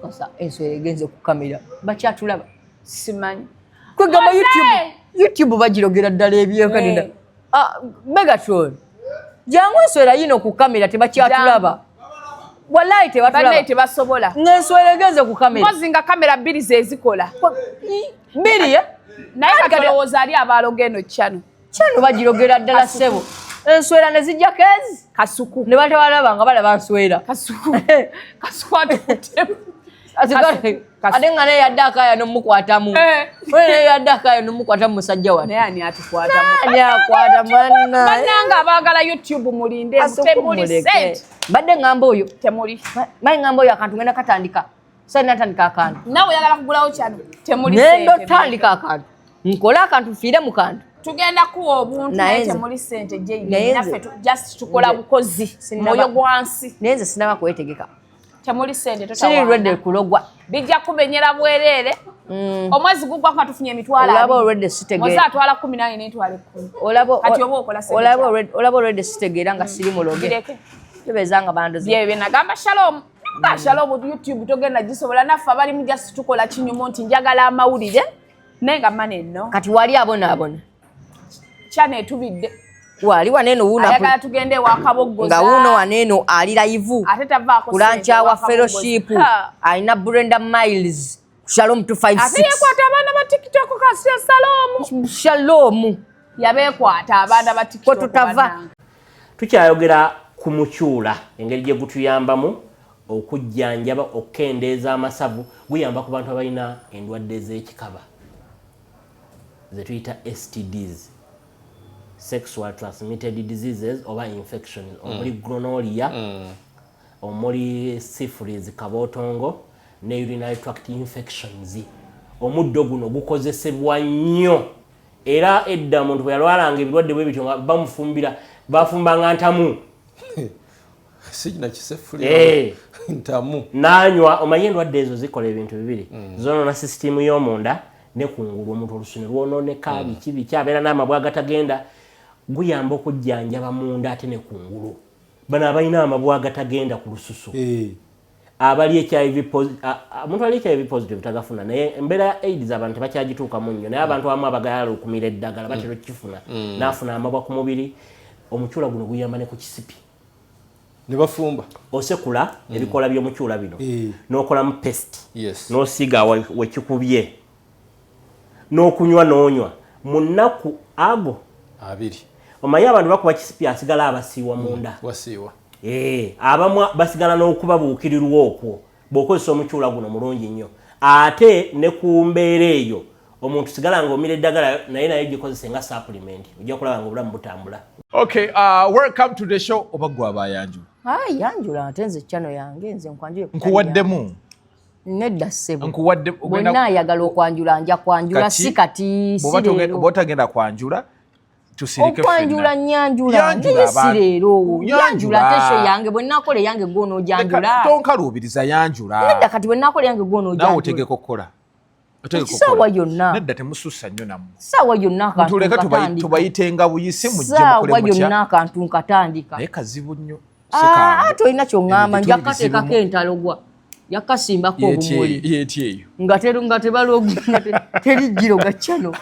kasa enswera egenze ku kamera bakyatulaba simanyi kwegamba YouTube bagirogera ddala ebyekanida Megatron jangu enswera yino ku kamera tebakyatulaba wallahi tebasobola ng'enswera egenze ku kamera mpozi nga kamera bbiri zezikola bbiri naye katolowooza ali abaaloga eno kyano bagirogera ddala ssebo enswera ne zijja kezi kasuku ne batabalaba nga balaba nswera kasuku atukutemu ate nga naye yadde akaya nomukwatamu naye yadde akaya nomukwatamu musajja wa naye ani atukwatamu ani akwata manna bannanga abaagala YouTube mulinde temuli sente badde ngamba oyo temuli mayi ngamba oyo akantu ngenda katandika sasa natandika akantu nawe oyagala kugulawo kyano temuli sente nendo tandika akantu nkola akantu fiire mu kantu tugenda kuwa obuntu naye temuli sente naffe just tukola bukozi mwoyo gwansi naye nze sinaba kwetegeka temuli sente siri ready kulogwa bijja kubenyera bwerere omwezi gugwa nga tufunye emitwalo olaba already sitegera moza atwala 18 n'etwala 10 kati oba okola sente olaba already sitegera nga siri muloge tebezanga bandozi byebe nagamba shalom shalom YouTube togenda gisobola naffe abali mu just tukola kinyumo nti njagala amawulire nenga maneno kati wali abona chane etubidde wali waneno una ayagala tugende wakaboggoza nga uno waneno ali live ate tavaako kulancha wa fellowship aina Brenda Miles Shalom 256 ate yekwata abaana ba TikTok kasi Shalom yabekwata abaana ba TikTok tutava tukyayogera ku mukyula engeri gye gutuyambamu okujjanjaba okukendeeza amasavu guyamba ku bantu abalina endwadde z'ekikaba ze tuyita STDs sexual transmitted diseases oba infections omuli gonorrhea omuli syphilis kabotongo ne urinary tract infections omuddo guno gukozesebwa nnyo era edda omuntu bwe yalwalanga ebirwadde bwe bityo bamufumbira bafumbanga ntamu sijina kisefuli ntamu nanywa omanye endwadde ezo zikola ebintu bibiri zonona system y'omunda ne kungulu omuntu olusune lwononeka biki kyabeera n'amabwa agatagenda guyamba okujjanjaba munda ate ne kungulu bano abalina amabwa agatagenda ku lususu abali omuntu ali HIV positive tagafuna naye embeera ya AIDS abantu tebakyagituukamu nnyo naye abantu abamu abagayala okumira eddagala batera okukifuna n'afuna amabwa ku mubiri omukyula guno guyamba ne ku kisipi ne bafumba osekula ebikola by'omukyula bino n'okolamu paste n'osiiga wekikubye n'okunywa n'onywa mu nnaku ago abiri omanyi abantu bakuba kisipi asigala abasiiwa munda wasiiwa abamu basigala n'okubabuukirirwa okwo bw'okozesa omukyula guno mulungi nnyo ate ne ku mbeera eyo omuntu sigala ng'omira eddagala naye gikozese nga supplement ojja kulaba nga obulamu butambula. Okay, welcome to the show. Oba gwe abayanjula yanjula ate nze channel yange nze nkwanjule nkuwaddemu nedda ssebo nkuwadde bonna ayagala okwanjula nja kwanjula si kati bw'otagenda kwanjula tusirike okwanjula nyanjula naye si leero yanjula tesho yange bwe nnakola yange gw'onoojanjula tonkaluubiriza yanjula nedda kati bwe nnakola yange gw'onoojanjula nawe otegeka okukola saawa yonna nedda temusussa nnyo nammwe saawa yonna akantu ntuleka tubayitenga buyise mujje saawa yonna akantu nkatandika naye kazibu nnyo ate olina ky'oŋŋamba nja kateekako entalogwa yakasimbako obumuli yeeti eyo nga teri giroga kyano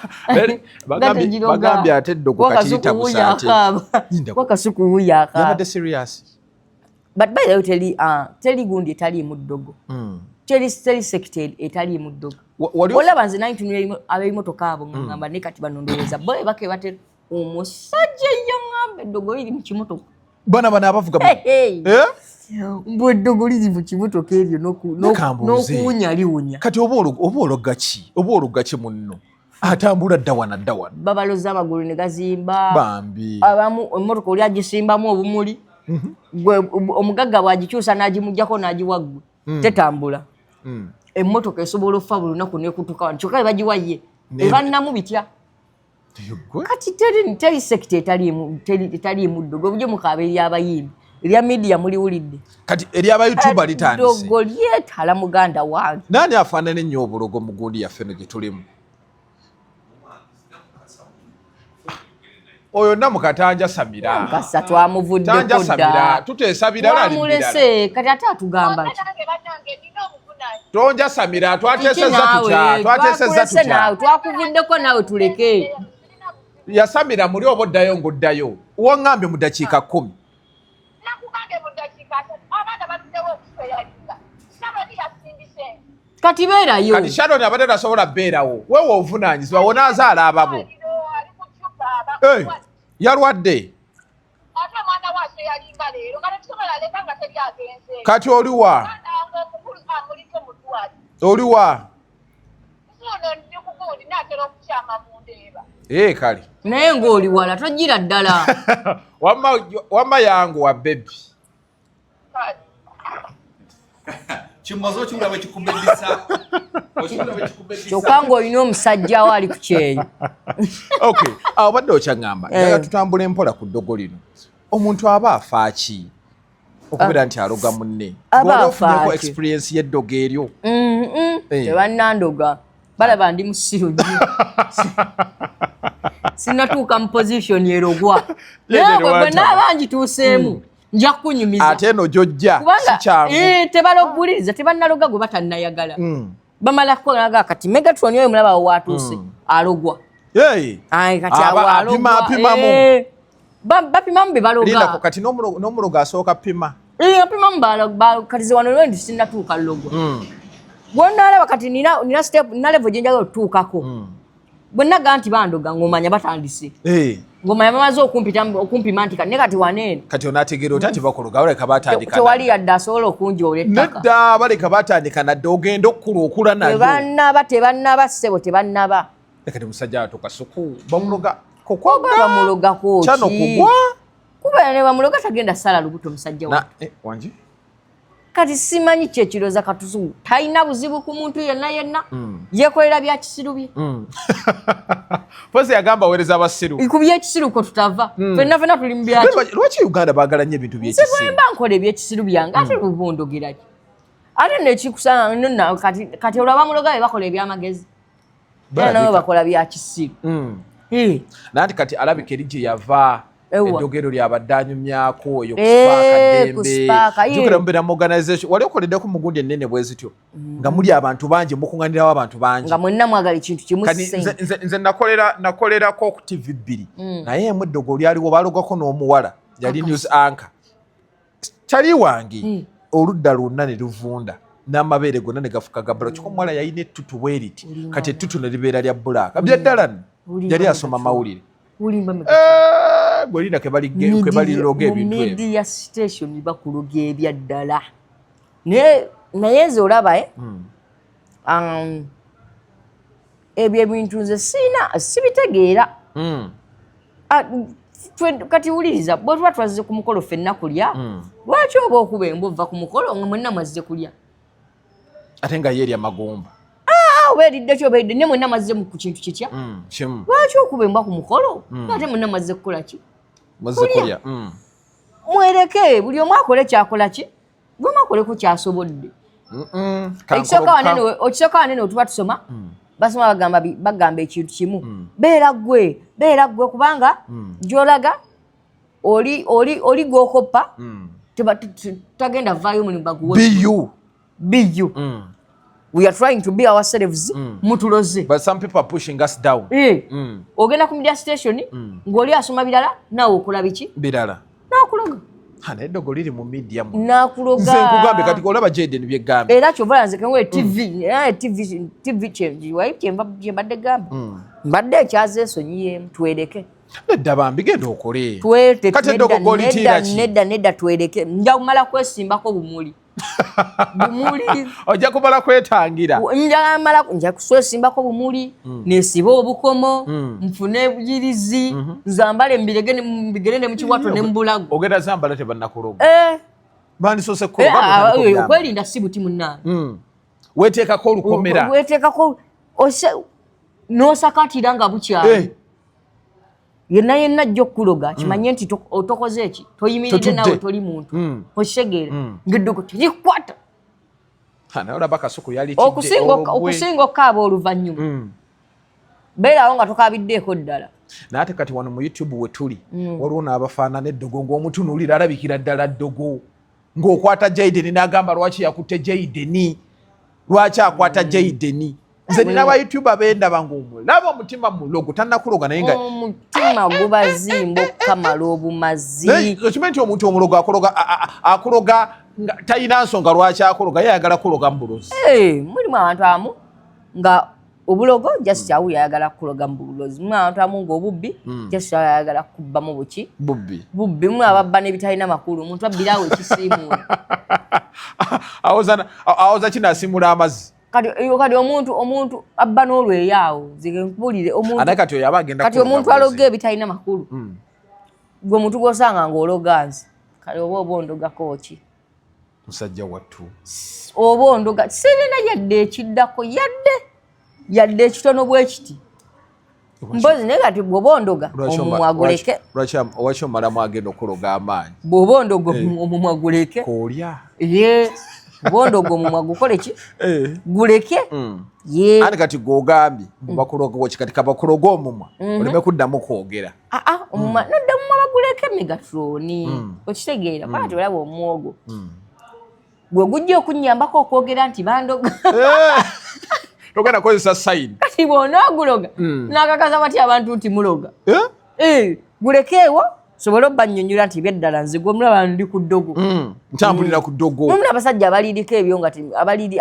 bagambye ate eddogo katiyita busaate wakasuku wuyo akaaba yabadde serious but by the way teri gundi etaliimu ddogo teri sekita etaliimu ddogo olaba nze naye ntunula ab'ebimotoka abo ngamba naye kati bano ndowooza bo ebake batera omusajja eyo ngamba eddogo liri mu kimotoka bana abavuga bweddogo liri mu kimotoka eryo n'okuwunya liwonya kati oba ologa ki munno atambula ddawana babaloza amagulu ne gazimba bambi abamu emmotoka oli agisimbamu obumuli omugagga bwagikyusa n'agimugjako n'agiwaggwe tetambula emmotoka esobola okufa buli lunaku nekutuka kyokka ebagiwaye ebannamu bitya kati teri sekita etaliimu ddogo obujje mukaaba eryabayimbi erya media muliwulidde kati eryabayoutuba litandise ddogo lyetala muganda wange nani afaanana ennyo obulogo mu gundi yaffe no gye tulimu oyo namukatanja Samira kasa twamuvuddeko dda tuteesa birala limulese kati ate atugamba tonja Samira twateseza tutya twakuvuddeko naawe tuleke ya Samira muri oboddayo ng'oddayo uwaŋŋambye mu ddakiika 10 kati beerayo kati Sharon abadde tasobola beerawo wewe ovunaanyizibwa wonaazaala ababo yalwadde kati oliwa kale naye ng'oli wala tojjira ddala wamma yangu wa bebi kyokka ng'olina omusajja wo ali ku kyeyo obadde okyaŋŋamba naye tutambula empola ku ddogo lino omuntu aba afa ki okubeera nti aloga munne gw'oba ofunyeko experience y'eddogo eryo tebannandoga balaba ndi musiru nnyo sinatuuka mu position erogwa naye bwe naaba ngituuseemu nja kunyumiza ate eno gyojja si kyangu tebaloguliriza tebannaloga gwe batannayagala bamala kolaga kati Megatron oyo mulaba waatuuse alogwa kati apimamu bapimamu be baloga kati n'omuloga asooka pima apimamu katize wano lwendi sinnatuuka logwa bwonnaalaba kati nina step nina level gye njagala otutuukako bwe naga nti bandoga ng'omanya batandise ng'omanya bamaze okumpima nti ne kati waneeno kati onaategeera ota nti bakologa baleka batandika tewali yadde asobola okunjoola ettaka nedda baleka batandika nadde ogenda okkula okula nayo tebannaba ssebo tebannaba kati musajja atoka suku bamuloga bamuloga kyano kugwa kuba ne bamuloga tagenda sala lubuto musajja wa wangi kati simanyi kyekiroza katusu talina buzibu ku muntu yenna yekolera bya kisiru bye pozi yagamba aweereza abasiru ku byekisiru ko tutava fenna tuli mu byaki lwaki Uganda baagala nnyo ebintu byekisiru mba nkola ebyekisiru byange ate lubundogera ki ate nekikusanga nonna kati olaba muloga be bakola ebyamagezi nawe bakola bya kisiru nanti kati alabika eri gye yava eddogero lyabadde anyumyako oyo kusipaaka jukira mubeera mu organization wali okoleddeko mu gundi ennene bwe zityo nga muli abantu bangi mukuŋŋaanirawo abantu bangi nga mwenna mwagala ekintu kimu nze nakolerako ku TV 2 naye emu eddogo lyaliwo balogako n'omuwala yali news anchor kyali wange oludda lwonna ne luvunda n'amabeere gonna ne gafuka ga bbula kiko omuwala yalina ettutu bwe riti kati ettutu ne libeera lya bbulaaka byaddala yali asoma mawulire bwelina kebaliroga ebintu media station bakuloga ebyaddala naye nze olaba ebyo ebintu nze sibitegeera kati wuliriza bwe tuba twazze ku mukolo ffenna kulya lwaki oba okuba embu ova ku mukolo nga mwenna mwazze kulya ate nga yeerya magumba obeeridde ki obeeridde ne mwenna mazze ku kintu kikya lwaki okuba embwa ku mukolo ate mwenna mazze kukola ki kulya mwereke buli omu akole kyakola ki gwe mwakoleko kyasobodde ekisooka wanene otuba tusoma basoma bagamba ekintu kimu beera gwe kubanga gy'olaga oli gw'okoppa tagenda vaayo omulimu baguwe biyu we are trying to be ourselves mutuloze but some people are pushing us down ogenda ku media station ng'oli asoma birala naawe okola biki birala nakuloga naye eddogo liri mu media nakuloga nze nkugambe kati olaba Jaden byegambe era kyova nze kenwe TV change wayi kyembadde gamba mbadde ekyaza ensonyi yemu twereke nedda bambi genda okole kati eddogo golitiira ki nedda twereke nja kumala kwesimbako bumuli ojja kumala kwetangira nja kuswesimbako bumuli nesiba obukomo nfune ebugirizi nzambale mbigere ne mukiwato ne mbulago ogenda zambala tebannakuloga bandisose okwelinda si buti munnange weteekako olukomera n'osakatira nga bukyali yenna ajja okukuloga kimanye nti otokoze eki toyimiridde nawe toli muntu okitegeera ng'eddogo terikwata okusinga okukaaba oluvannyuma beerawo nga tokabiddeeko ddala naate kati wano mu YouTube we tuli waliwo n'abafaanana eddogo ng'omutunuulira alabikira ddala ddogo ng'okwata Jaden n'agamba lwaki yakutte Jaden lwaki akwata Jayden nze nina ba YouTuber bendaba ng'omulaba omutima mulogo tannakuloga naye nga omutima gubazimba okukamala obumazi okimanyi nti omuntu omulogo akuloga talina nsonga lwaki akuloga yayagala kuloga mu bulozi mulimu abantu amu nga obulogo just awuli ayagala kuloga mu bulozi mulimu abantu amu ng'obubbi just ayagala kubbamu buki bubbi mulimu ababba n'ebitalina makulu omuntu abbirawo ekisiimuula awoza kinasimula amazzi kati omuntu abba n'olweyaawo zikempulire kati omuntu aloga ebitalina makulu gwe omuntu gw'osanga ng'ologa nzi kati oba ondogako ki musajja wattu oba ondoga sirina yadde ekiddako yadde ekitono bwekiti mpozi naye kati bw'oba ondoga omumwa guleke lwaki omalamu agenda okuloga amaanyi bw'oba ondoga omumwa guleke koolya bw'oba ondoga omumwa gukole ki guleke andi kati gw'ogambye kati kabakuloga omumwa oleme kuddamu kwogera omumwa nodda mumwa baguleke megatroni okitegeera kwati olaba omwogo gwe gujja okunyambako okwogera nti bandoga togenda kozesa sayini kati bw'onooguloga nakakaza bati abantu nti muloga gulekeewo sobole obbannyonnyola nti byeddala nze gwe mulaba ndi ku ddogo ntambulira ku ddogo mumuna abasajja abaliriko ebyo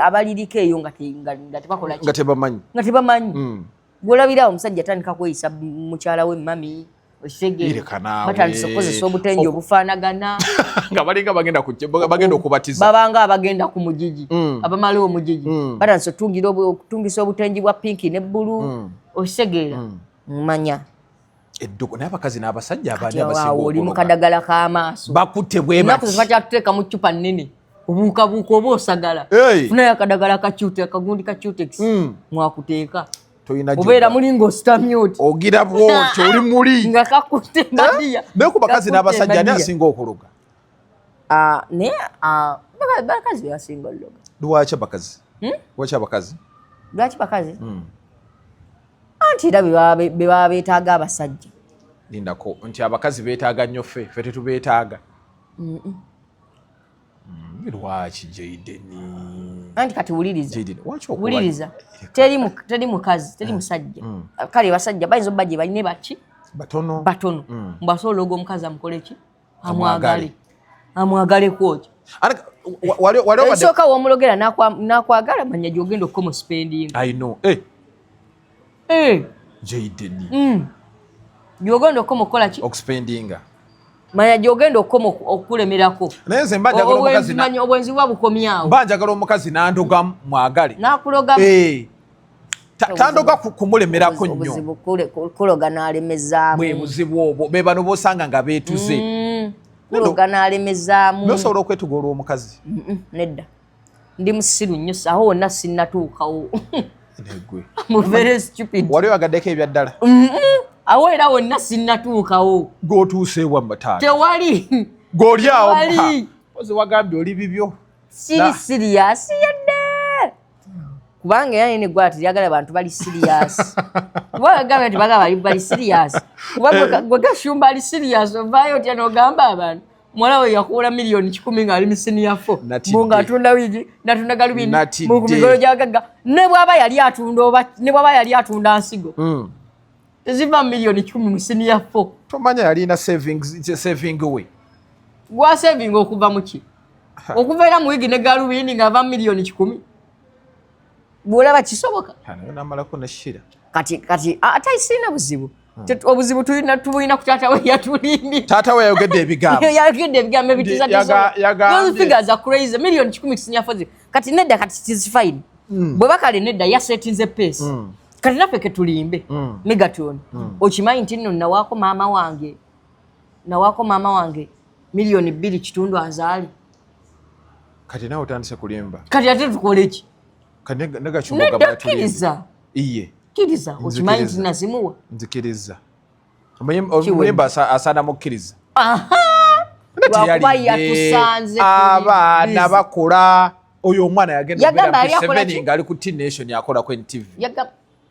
abaliriko eyo nga tebakola nga tebamanyi gwolabirawo omusajja atandika kweyisa mukyala we mami batandise okukozesa obutengi obufaanagana nga balinga bagenda okubatiza babanga abagenda ku mugigi abamala omugigi batandise okutungisa obutengi bwa pinki ne bbulu okitegeera mumanya eddogo naye abakazi n'abasajja abasinga oli mu kadagala k'amaaso bakutte bwe bati ziba kyatuteeka mu ccupa nnene obuukabuuka oba osagala funayo akadagala kacyute akagundi kacutex mwakuteeka obeera muli ng'ositamye oti ogira bwotyo oli muli nga kakutte mbadiya naye ku bakazi n'abasajja ani asinga okuloga naye bakazi bebasinga oluloga lwaki abakazi lwaki bakazi anti era bebaba beetaaga abasajja lindako nti abakazi beetaaga nnyo ffe tetubeetaaga lwaki Jayden anti kati wuliriza teri mukazi teri musajja kale basajja bayinza obba gye baline baki batono mbwasobola oga omukazi amukole ki amwagale kwokyo esooka womulogera nakwagala manya gyogenda okukomu spending Jayden gyogenda okukomu okukola ki okuspendinga manya gyogenda okukoma okulemerako naye nze mbanjagala omukazi obwenzi bwa bukomyawo mbanjagala omukazi nandoga mwagale nakuloga tandoga kumulemerako nnyo kuloga nalemezaamu bwe buzibu obwo be bano bosanga nga beetuze kuloga nalemezaamu nosobola okwetuga olw'omukazi nedda ndi musiru nnyo aho wonna sinnatuukawo very stupid wali wagaddeko ebyaddala awo era wonna sinnatuukawo g'otuuseewa mataala tewali g'oli awo oze wagambye oli bibyo siriyasi yadde kubanga era nene gwala teryagala bantu bali siriyasi kuba agambye nti bagaba bali siriyasi kuba gwe gashumba ali siriyasi ovaayo otya n'ogamba abantu muwala we yakuula $1,000,000 ng'ali mu siniya 4 mu ng'atunda wiigi natunda galubindi mu migolo gy'abagagga ne bw'aba yali atunda nsigo teziva $1,000,000 mu siniya 4 tomanya yalina saving we gwa saving okuva mu ki okuva era mu wiigi ne galubindi ng'ava $1,000,000 bw'olaba kisoboka namalako neshira kati ate sirina buzibu obuzibu tubulina ku taata we yatulindi taata we yayogedde ebigambo figures are crazy $1,000,000 kisinyafozi kati nedda kati it is fine bwe bakale nedda yasetinze pace kati naffe ke tulimbe megaton okimanyi nti nno nawaako maama wange $2.5 azaali kati nawe otandise kulimba kati ate tukole ki nedda kkiriza iye kkiriza okimanyi nti nazimuwa nzikiriza omuyimba asaana mukkiriza lwakuba yatusanze abaana bakola oyo omwana yagenda ngaali ku T-Nation yakola ku NTV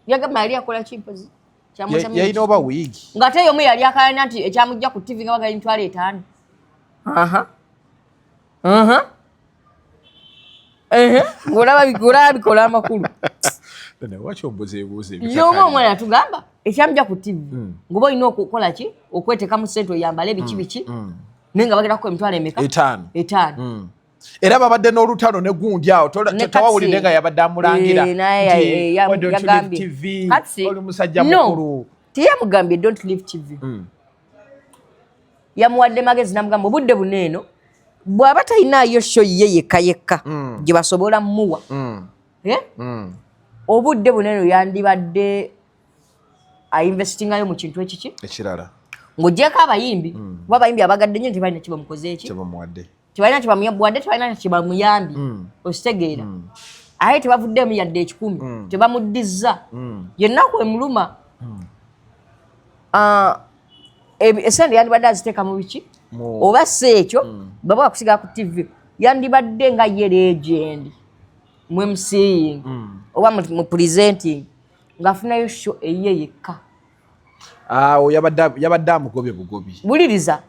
yagamba yali akola kimpozi yalina oba wiigi ng'ate yomu yali akalina nti ekyamujja ku TV nga bagali $5,000 ng'olaba bikola amakulu lwaki ombuzeebuuza y'omu omwana tugamba ekyamja ku TV ng'oba olina okukola ki okweteekamu ssente oyambale biki biki naye nga bagerako emitwalo emeka 5 era babadde n'olutalo ne gundi awo tewawulire nga yabadde amulangira oli musajja mukulu teyamugambye don't leave TV yamuwadde magezi namugamba obudde buneeno bw'aba talinaayo sho ye yekka gye basobola mmuwa obudde buneeno yandibadde ainvestingayo mu kintu ekiki ekirala ng'ogyeko abayimbi kuba abayimbi abagadde nnyo tebalina kibamukoze eki tebalina kibamuwadde tebalina kibamuyambi okitegeera aye tebavuddemu yadde 10 tebamuddiza yenna kwemuluma esente yandibadde aziteeka mu biki oba si ekyo baba bakusiga ku TV yandibadde nga ye legend mu MCing oba mu presenting ng'afunayo show eyiye yekka awo yabadde amugobye bugobi buliriza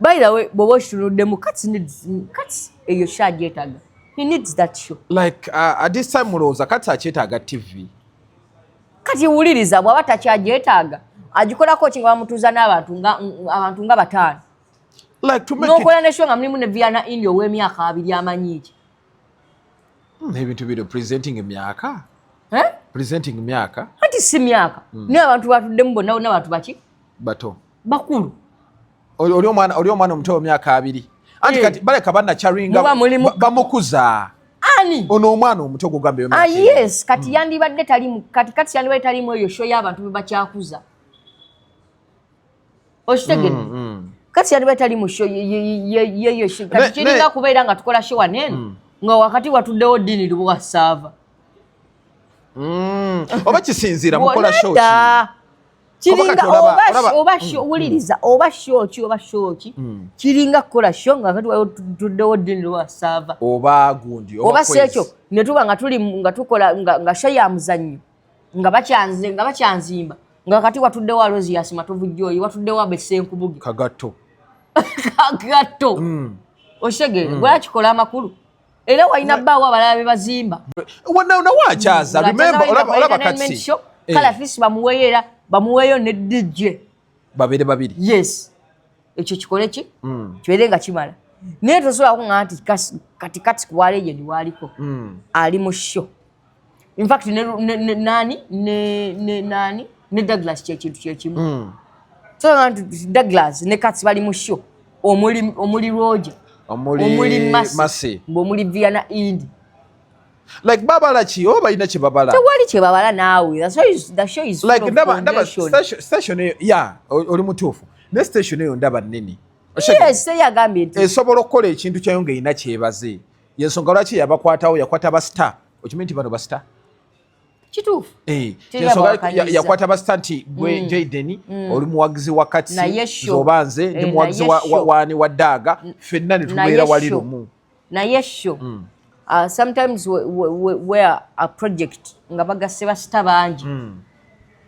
by the way bw'oba okitunuddemu Kats eyo show agyetaaga he needs that show like at this time mulowooza Kats akyetaaga TV kati wuliriza bw'aba takyagyetaaga agikolako ki nga bamutuuza n'abantu nga 5 n'okola ne show nga mulimu ne Viana India ow'emyaka 2 amanyi ki ebintu bino presenting emyaka anti si myaka naye abantu batuddemu bonna bonna bantu baki bato bakulu oli omwana omuto w'emyaka 2 anti kati baleka bannakyaringa bamukuza ani ono omwana omuto gugambye yes kati yandibadde talimu kati yandibadde talimu eyo show y'abantu be bakyakuza okitegedde kati yandibadde talimu show yeyo kati kiringa kubeera nga tukola show waneeno nga wakati watuddewo ddiini lubuwa saava oba kisinziira mukola show kiringa wuliriza oba show ki kiringa kukola show nga wakati watuddewo ddiini lubuwa saava oba gundi oba si ekyo ne tuba nga tukola nga show ya muzannyo nga bakyanzimba nga wakati watuddewo Alozias Matovujjoyi watuddewo Abesenkubuge Kagato okitegeera bwakikola amakulu era walina bbaawo abalala be bazimba nawakyaza olaba Katsi kale at least bamuweeyo ne DJ babiri yes ekyo kikole ki kibeere nga kimala naye tosobola kuŋŋa nti kati Katsi ku walegend waliko ali mu show in fact ne Douglas kyekimu so nti Douglas ne Katsi bali mu show omuli Roger omuli Masi omuli Viana Indi like babala ki oba balina kye babala tewali kye babala naawe the show is like ndaba station eyo oli mutuufu ne station eyo ndaba nnene yes yagambye nti esobola okukola ekintu kyayo ng'erina kyebaze yensonga lwaki yabakwatawo yakwata ba star okimanyi nti bano ba star kituufu yakwata basita nti gwe Jayden oli muwagizi wa Katsi zoba nze ndi muwagizi wani wa Daaga ffenna ne tubeera wali lumu naye show sometimes where a project nga bagasse basita bangi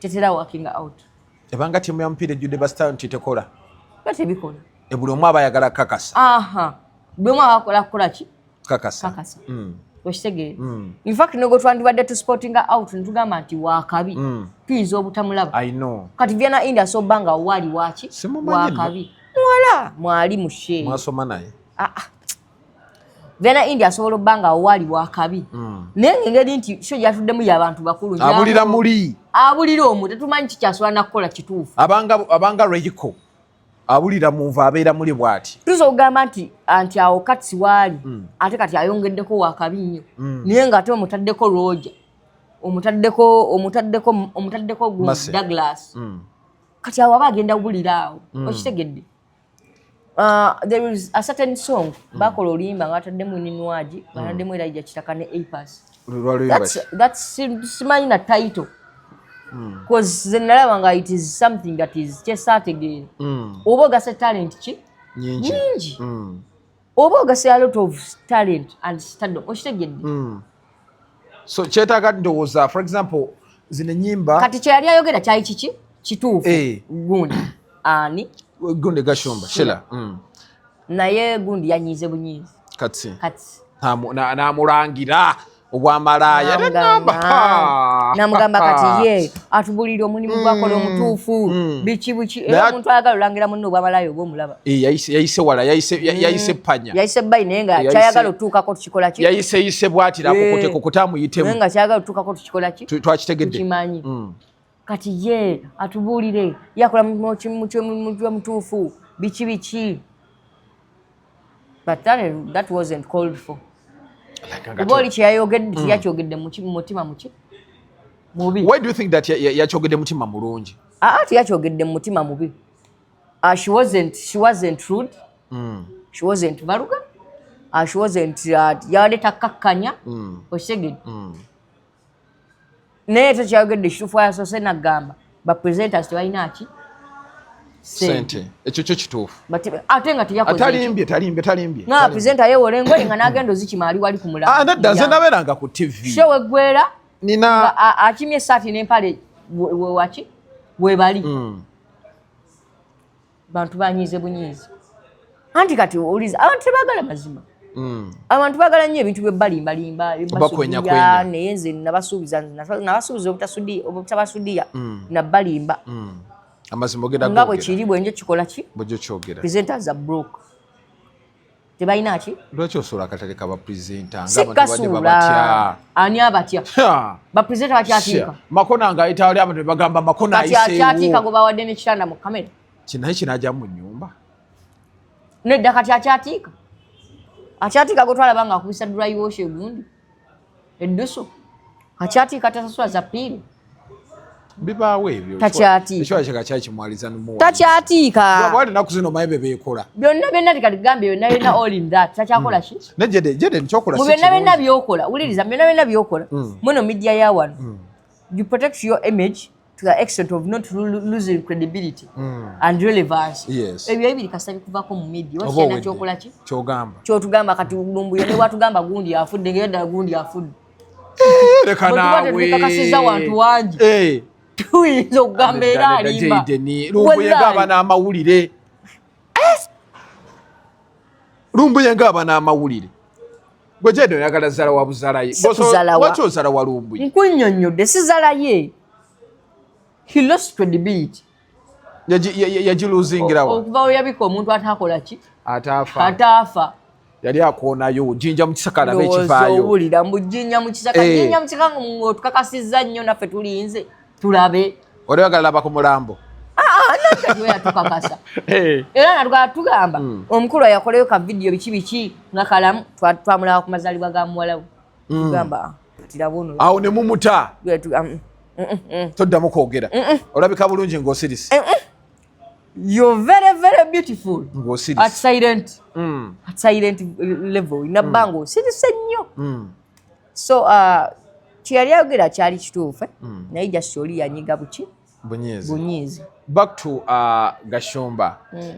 tetera working out ebanga timu ya mupiira ejjudde basita nti tekola batebikola buli omu aba ayagala kakasa buli omu aba akola kukola ki kakasa okitegeere in fact nego twandibadde tusportinga out netugamba nti wakabi tuyinza obutamulaba kati Viana Indi asobba nga wali waki wakabi muwala mwali mushe mwasoma naye Viana Indi asobola obba nga wali wakabi naye engeri nti sho gyatuddemu y'abantu bakulu abulira omu tetumanyi kikyasobola nakukola kituufu abanga Rayiko abulira munva abeera muli bwati tuzo ogamba nti awo Katsi waali ate kati ayongeddeko wakabi nnyo naye nga ate omutaddeko Roger omutaddeko Douglas kati awo aba agenda bulira awo okitegedde there is a certain song bakola oluyimba nga bataddemu Ninwaji bataddemu Elijah Kitaka ne Apas that's simanyi na title because zenalaba nga it is something that is kyesaategeera oba ogase talent ki nyingi oba ogase a lot of talent and stardom okitegedde so kyetaaga ndowooza for example zino ennyimba kati kyeyali ayogera kyali kiki kituufu gundi ani Gundi Gashumba Shela naye gundi yanyize bunyizi Katsi n'amulangira obwamalaaya namugamba kati ye atubulira omulimu gwakola omutuufu biki era omuntu ayagala olangira munno obwamalaaya obwomulaba yayise wala yayise panya yayise bbayi naye nga kyayagala otuukako tukikola ki yayise bwatira kokote amuyitemu naye nga kyayagala otuukako tukikola ki twakitegedde tukimanyi kati ye atubuulire yakola mulimu mutuufu biki but that wasn't called for oba oli kyeyayogedde tiyakyogedde mutima mubi. Why do you think that yakyogedde mutima mulungi? Tiyakyogedde mutima mubi. She wasn't rude. She wasn't valuga. She wasn't yawade takakkanya. Okitegedde. Naye tekyayogedde kituufu yasose nagamba bapresenters tebalina ki sente ekyo kyo kituufu ate nga teyakoze talimbye nga presenter yeewola engoye nga n'agenda ozikima ali wali ku mulala nadda nze nabeeranga ku TV show eggwera nina akimye essaati n'empale wewaki webali bantu banyiize bunyiizi anti kati owuliza abantu tebaagala mazima abantu baagala nnyo ebintu byebbalimbalimba bakwenya naye nze nabasuubiza obutabasudiya nabbalimba amazima ogenda nga bwe kiri bwenje kikola ki bw'ojjo kyogera presenters are broke tebalina ki lwaki osobola akatale ka bapresenta sikasuula ani abatya bapresenta bakyatiika makona nga ayita wali abantu ne bagamba makona ayiseewo kati akyatiika gwe bawadde n'ekitanda mu kamera kinaye kinajja mu nnyumba nedda kati akyatiika gwe twalaba nga akubisa dry wash egundi eddusu akyatiika tasasula za piiri bibaawo ebyo takyatiika kyakimwaliza takyatiika wali naku zino maye bebeekola byonna tikatigambe byonna all in that takyakola ki ne jede nkyokola mu byonna byokola wuliriza byonna byokola muno media ya wano you protect your image to the extent of not losing credibility and relevance ebyo ebiri kasita bikuvako mu media wakyena kyokola ki kyotugamba kati lumbuyo ne watugamba gundi afudde ngeyodda gundi afudde leka naawe kakasiza wantu wangi tuyinza okugamba era alimba lumbuye ng'aba n'amawulire gwe jeno oyagala zala wa buzalaye waki ozala wa lumbuye nkunnyonnyodde si zala ye he lost credibility yagiluzingirawa okuva we yabika omuntu ataakola ki ataafa yali akoonayo jinja mu kisaka labe ekivaayo owulira mbu jinja mu kisaka otukakasizza nnyo naffe tulinze tulabe olwagala laba ku mulambo nakati yatukakasa era natugala tugamba omukulu yakoleyo ka vidiyo biki nga kalamu twamulaba ku mazaalibwa ga muwala we tugamba tirabuno awo ne mumuta toddamu kwogera olabika bulungi ng'osirise you're very very beautiful ng'osirise at silent level inabba ng'osirise nnyo so kyeyali ayogera kyali kituufu naye just oli yanyiga buki bunyiizi back to Gashumba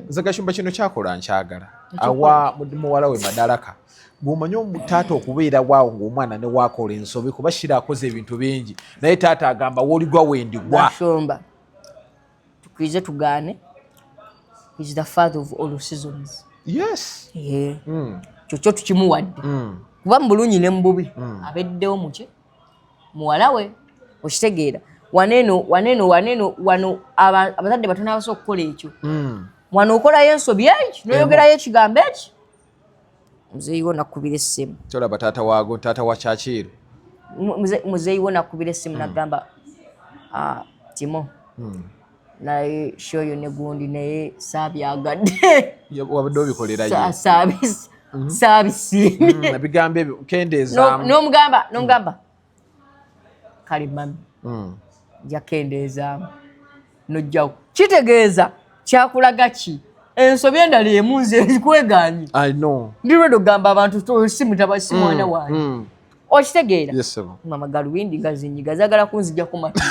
nze Gashumba kino kyakola nkyagala awa muwala we Madaraka bw'omanyi omutaata okubeera waawo ng'omwana ne waakola ensobi kuba Shira akoze ebintu bingi naye taata agamba woligwa wendigwa Gashumba tukwize tugaane is the father of all seasons yes kyokyo tukimuwadde kuba mu bulungi ne mu bubi abeddewo muki muwala we okitegeera wano abazadde batono abasobola okukola ekyo wano okolayo ensobi eki noyogerayo ekigambo eki muzeeyiwo nakubira essimu tolaba taata wa Kyakiiru muzeeyiwo nakubira essimu nagamba Timo naye shoyo ne gundi naye saabyagadde wabadde obikolerayo saabisiimye nabigambo ebyo kendeezaamu n'omugamba kale mami jakendeezaamu nojjawo kitegeeza kyakulaga ki ensobi endala emunze ezikweganye ndi lwedo gamba abantu simutabasi mwana wange okitegeera mama Galuwindi gazinyiga zagala kunzija ku matu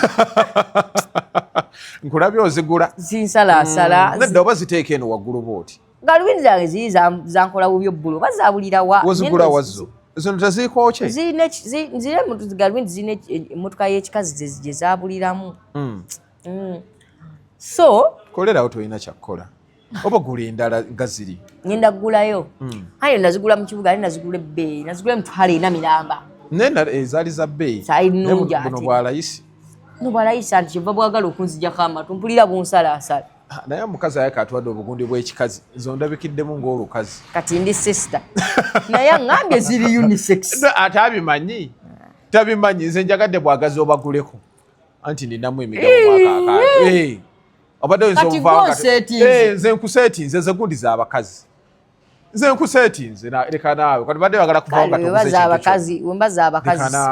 nkulabye ozigula zinsalaasala nedda oba ziteeka eno waggulu booti Galuwindi zange ziri zankola bubi obbulo bazabulira wa wozigula wazzo zino teziikoke zire Galuwindi zirina emmotoka y'ekikazi gye zaabuliramu so kolerawo tolina kyakkola oba gula endala nga ziri ngenda kugulayo aye nazigula mu kibuga nazigula ebbeeyi nazigula emitwalo 4 Miramba nena ezaali za bbeeyi buno bwalayisi no bwalayisi anti kiva bwagala okunzijjako amatu mpulira bunsalaasala naye omukazi ayaka atwadde obugundi bw'ekikazi nze ondabikiddemu ng'olukazi kati ndi sister naye ngambye ziri unisex ate tabimanyi nze njagadde bwagazi obaguleko anti ninamu emigabo mwakaakaatu obadde nze nkuseetinze ze gundi z'abakazi nze nkuseetinze leka naawe kati badde bagala kuvaobaza abakazi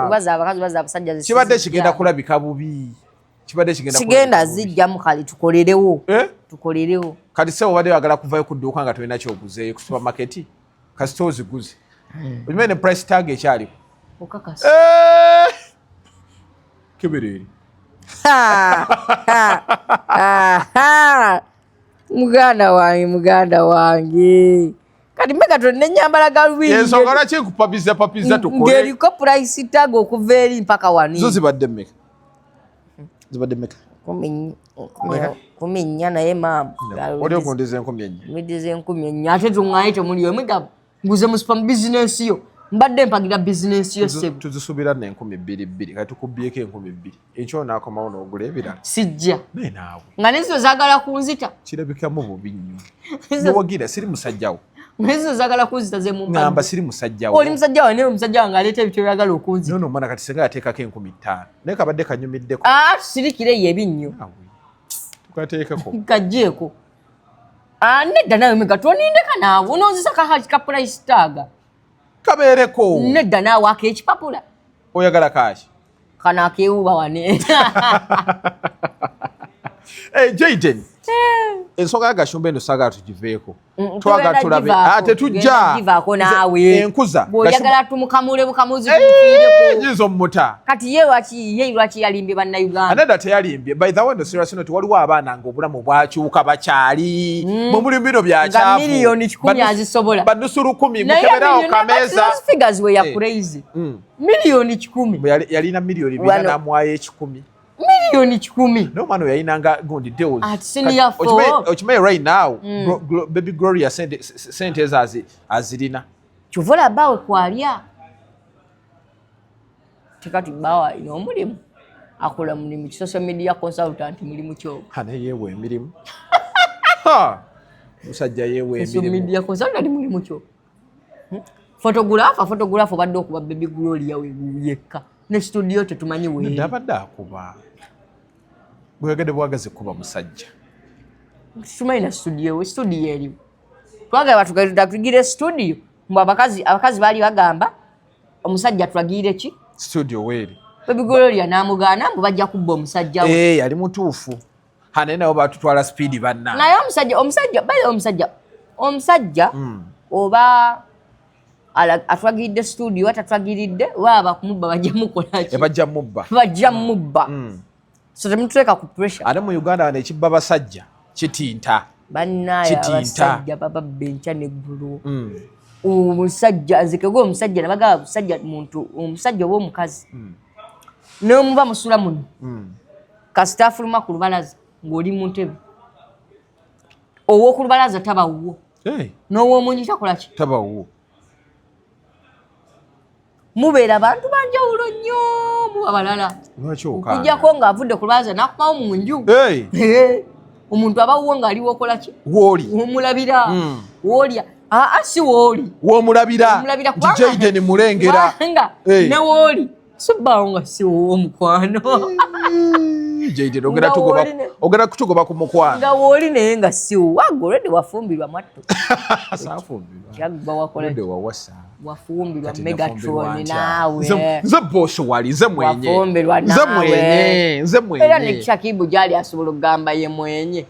baza abasajja kibadde kigenda kulabika bubi kigenda zijjamu kale tukolerewo kati sewo badde bagala kuvayo ku dduuka nga tolina kyoguzeeyo ku supermarket kasita oziguze okimanyi ne price tag ekyaliko kebereeri muganda wange kati mbega tolina enyambala galubindi ensonga ki nkupapiza tukole ng'eriko price tag okuva eri mpaka wani zo zibadde mmeka 14 naye maama oli okundiza 14 ate tuŋŋaye temuli omwiga nguze mu super business yo mbadde mpagira business yo sebo tuzisubira ne 12 kati tukubyeko 12 ekyo naakomawo n'ogula ebirala sijja naye naawe nga nezo zaagala kunzita kirabikamu bubi nnyo nowagira siri musajjawo nezo zaagala kunzita ze mu ngamba siri musajjawo oli musajja wange omusajja wange aleeta ebyo byagala okunzita nono mwana kati senga yateekako 15,000 naye kabadde kanyumiddeko sirikire ye ebinnyo tukateekako kajjeeko nedda nawe mega tonindeka naawe onoozisa ka price tag kabeereko nedda naawe ak'ekipapula oyagala kaaki kano akeewuba wane Jaden ensonga ya gashumba eno saagala tugiveeko twagala tulabe ate tujja enkuza bw'oyagala tumukamule bukamuzi tufiireko nyiza omuta kati ye lwaki yalimbye bannayuganda anedda teyalimbye by the way no serious note waliwo abaana ng'obulamu bwakyuka bakyali mu mulimu bino byakyavu nga miliyoni 10 azisobola banusulu 10 mukeberawo kameeza figures we ya crazy miliyoni 10 yalina miliyoni 2 namwayo 10 miliyoni 10 no mano yainanga gundi deals at senior 4 ochime right now baby Gloria sente azirina chuvola bawe kwalya tikati bawa ino mulimu akola mulimu social media consultant mulimu kyo hane yewe emirimu ha musajja yewe emirimu social media consultant mulimu kyo photographer badde okuba baby Gloria we yekka ne studio tetumanyi we ndabadde akuba bwegede bwagaze kuba musajja tumanyi na studio eri twagala batugenda tugire studio mbu abakazi bali bagamba omusajja twagire ki studio weri baby Gloria namugana mbu bajja kubba omusajja we yali mutuufu hane nawo batutwala speed banna naye omusajja oba atwagiridde studio atatwagiridde waba kumubba bajja mubba so temututeeka ku pressure ate mu Uganda wano ekibba basajja kitinta bannaye abasajja baba benca neggulu omusajja nzekegwe omusajja nabagaba omusajja oba omukazi n'omuba musula muno kasita afuluma ku lubalaza ng'oli mu ntebe ow'oku lubalaza tabawuwo n'ow'omungi takola ki tabawuwo mubeera bantu banjawulo nnyo mu abalala okujjako ng'avudde ku lubalaza n'akumawo mu nju omuntu abawuwo ng'ali wokola ki womulabira woolya si wooli womulabira Jaden mulengera ne wooli subbawo nga si womukwano Jaden ogera kutugoba ku mukwano nga wooli naye nga si wagga olwedde wafumbirwa mwatto kyagba wakola wawasa wafumbirwa Megatron naawe nze bosi wali nze mwenye era ne Shakibu gyali asobola okugamba ye mwenye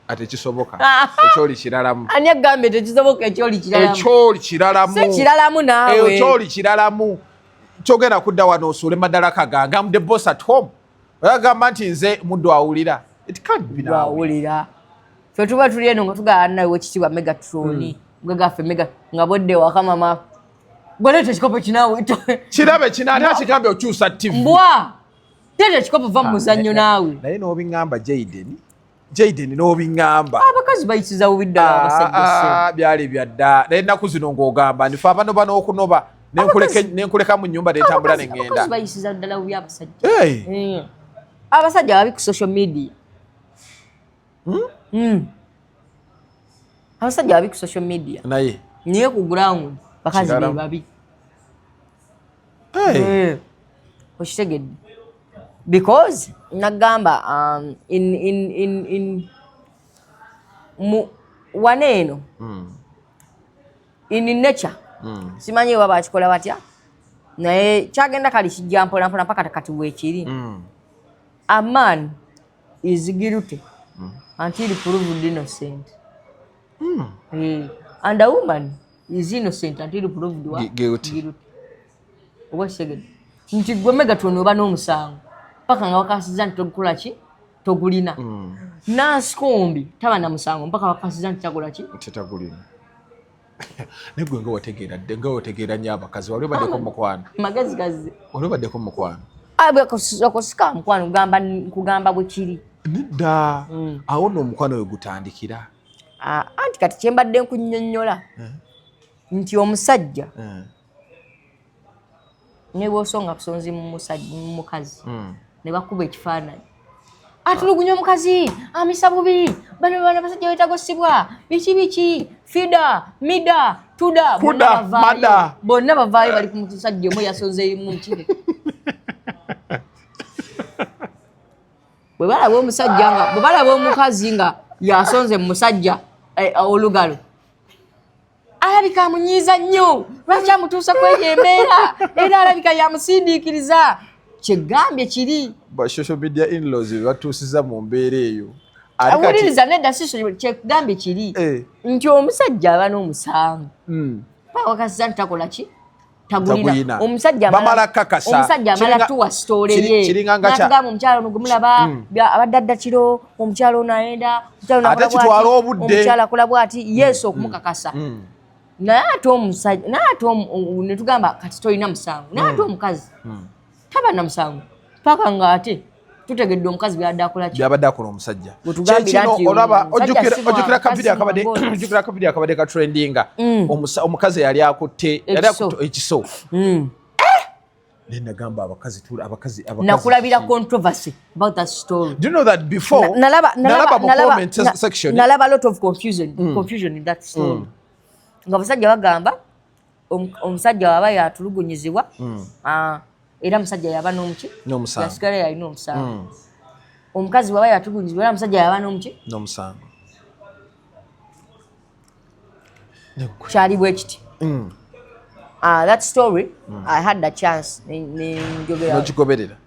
ate kisoboka ekyoli kiralamu ani agambe tekisoboka ekyoli kiralamu naawe ekyoli kiralamu kyogenda kudda wano osuule madaraka gange am the boss at home oyagamba nti nze muddu awulira it can't be awulira fe tuba tuli eno nga tugala nawe ekitibwa Megatron gagaffe nga bodde wakamama gwaleeta ekikopo kinaawe kirabe kinaani akigambe okyusa TV mbwa teeta ekikopo va mu muzannyo naawe naye n'obiŋŋamba Jaden Jaden n'obiŋŋamba abakazi bayisiza bubi ddala abasajja byali byadda naye ennaku zino ng'ogamba nife abanoba n'okunoba nenkuleka mu nnyumba nentambula neŋŋenda bayisiza ddala bubi abasajja abasajja babi ku social media abasajja babi ku social media naye ku ground bakazi be babi okitegedde because nagamba in waneeno in nature simanyi oba bakikola batya naye kyagenda kali kijja mpolampola mpaka kati weekiri a man is guilty until proved innocent and a woman is innocent until proved guilty oba kisegedde nti gwe Megatron oba n'omusango paka nga wakasiza nti tokukola ki togulina Nansikombi taba na musango mpaka wakasiza nti takola ki tetagulina negwe nga wategeera nnyo abakazi wali obaddeko mukwano magazigazi wali obaddeko mukwano okosika mukwano kugamba bwe kiri nedda awo n'omukwano we gutandikira anti kati kyembadde nkunnyonnyola nti omusajja ne bw'osonga busonzi mu mukazi ne bakuba ekifaananyi atulugunya omukazi amisa bubi bano basajja betagosibwa biki fida mida tuda bonna bavaayo bali ku musajja omu yasonzeemu nkire bwe balaba omukazi nga yasonze mu musajja olugalo alabika amunyiiza nnyo lwaki amutuusa kweyo embeera era alabika yamusindiikiriza kyegambye kiri ba social media in-laws batuusiza mu mbeera eyo awuliriza nedda kyegambye kiri nti omusajja aba n'omusango wakasiza nti takola ki tagulina omusajja amala tuwa sitoole ye natugamba omukyalo ono gwemulaba abadde adda kiro omukyalo ono ayenda omukyalo akola bwati yesu okumukakasa naye ate netugamba kati tolina musango naye ate omukazi taba na musango paka nga ate tutegedde omukazi byabadde akola omusajja kyekino olaba ojjukira akavidiyo akabadde katrendinga omukazi yali akutte ekiso nenagamba abakazi nakulabira controversy about that story. Do you know that before nalaba mu comment section nalaba a lot of confusion in that story nga abasajja bagamba omusajja waba yatulugunyizibwa era musajja yaba n'omuki yasigala yalina omusango omukazi waba yatulugunyizibwa era musajja yaba n'omuki n'omusango kyali bwe kiti that story I had the chance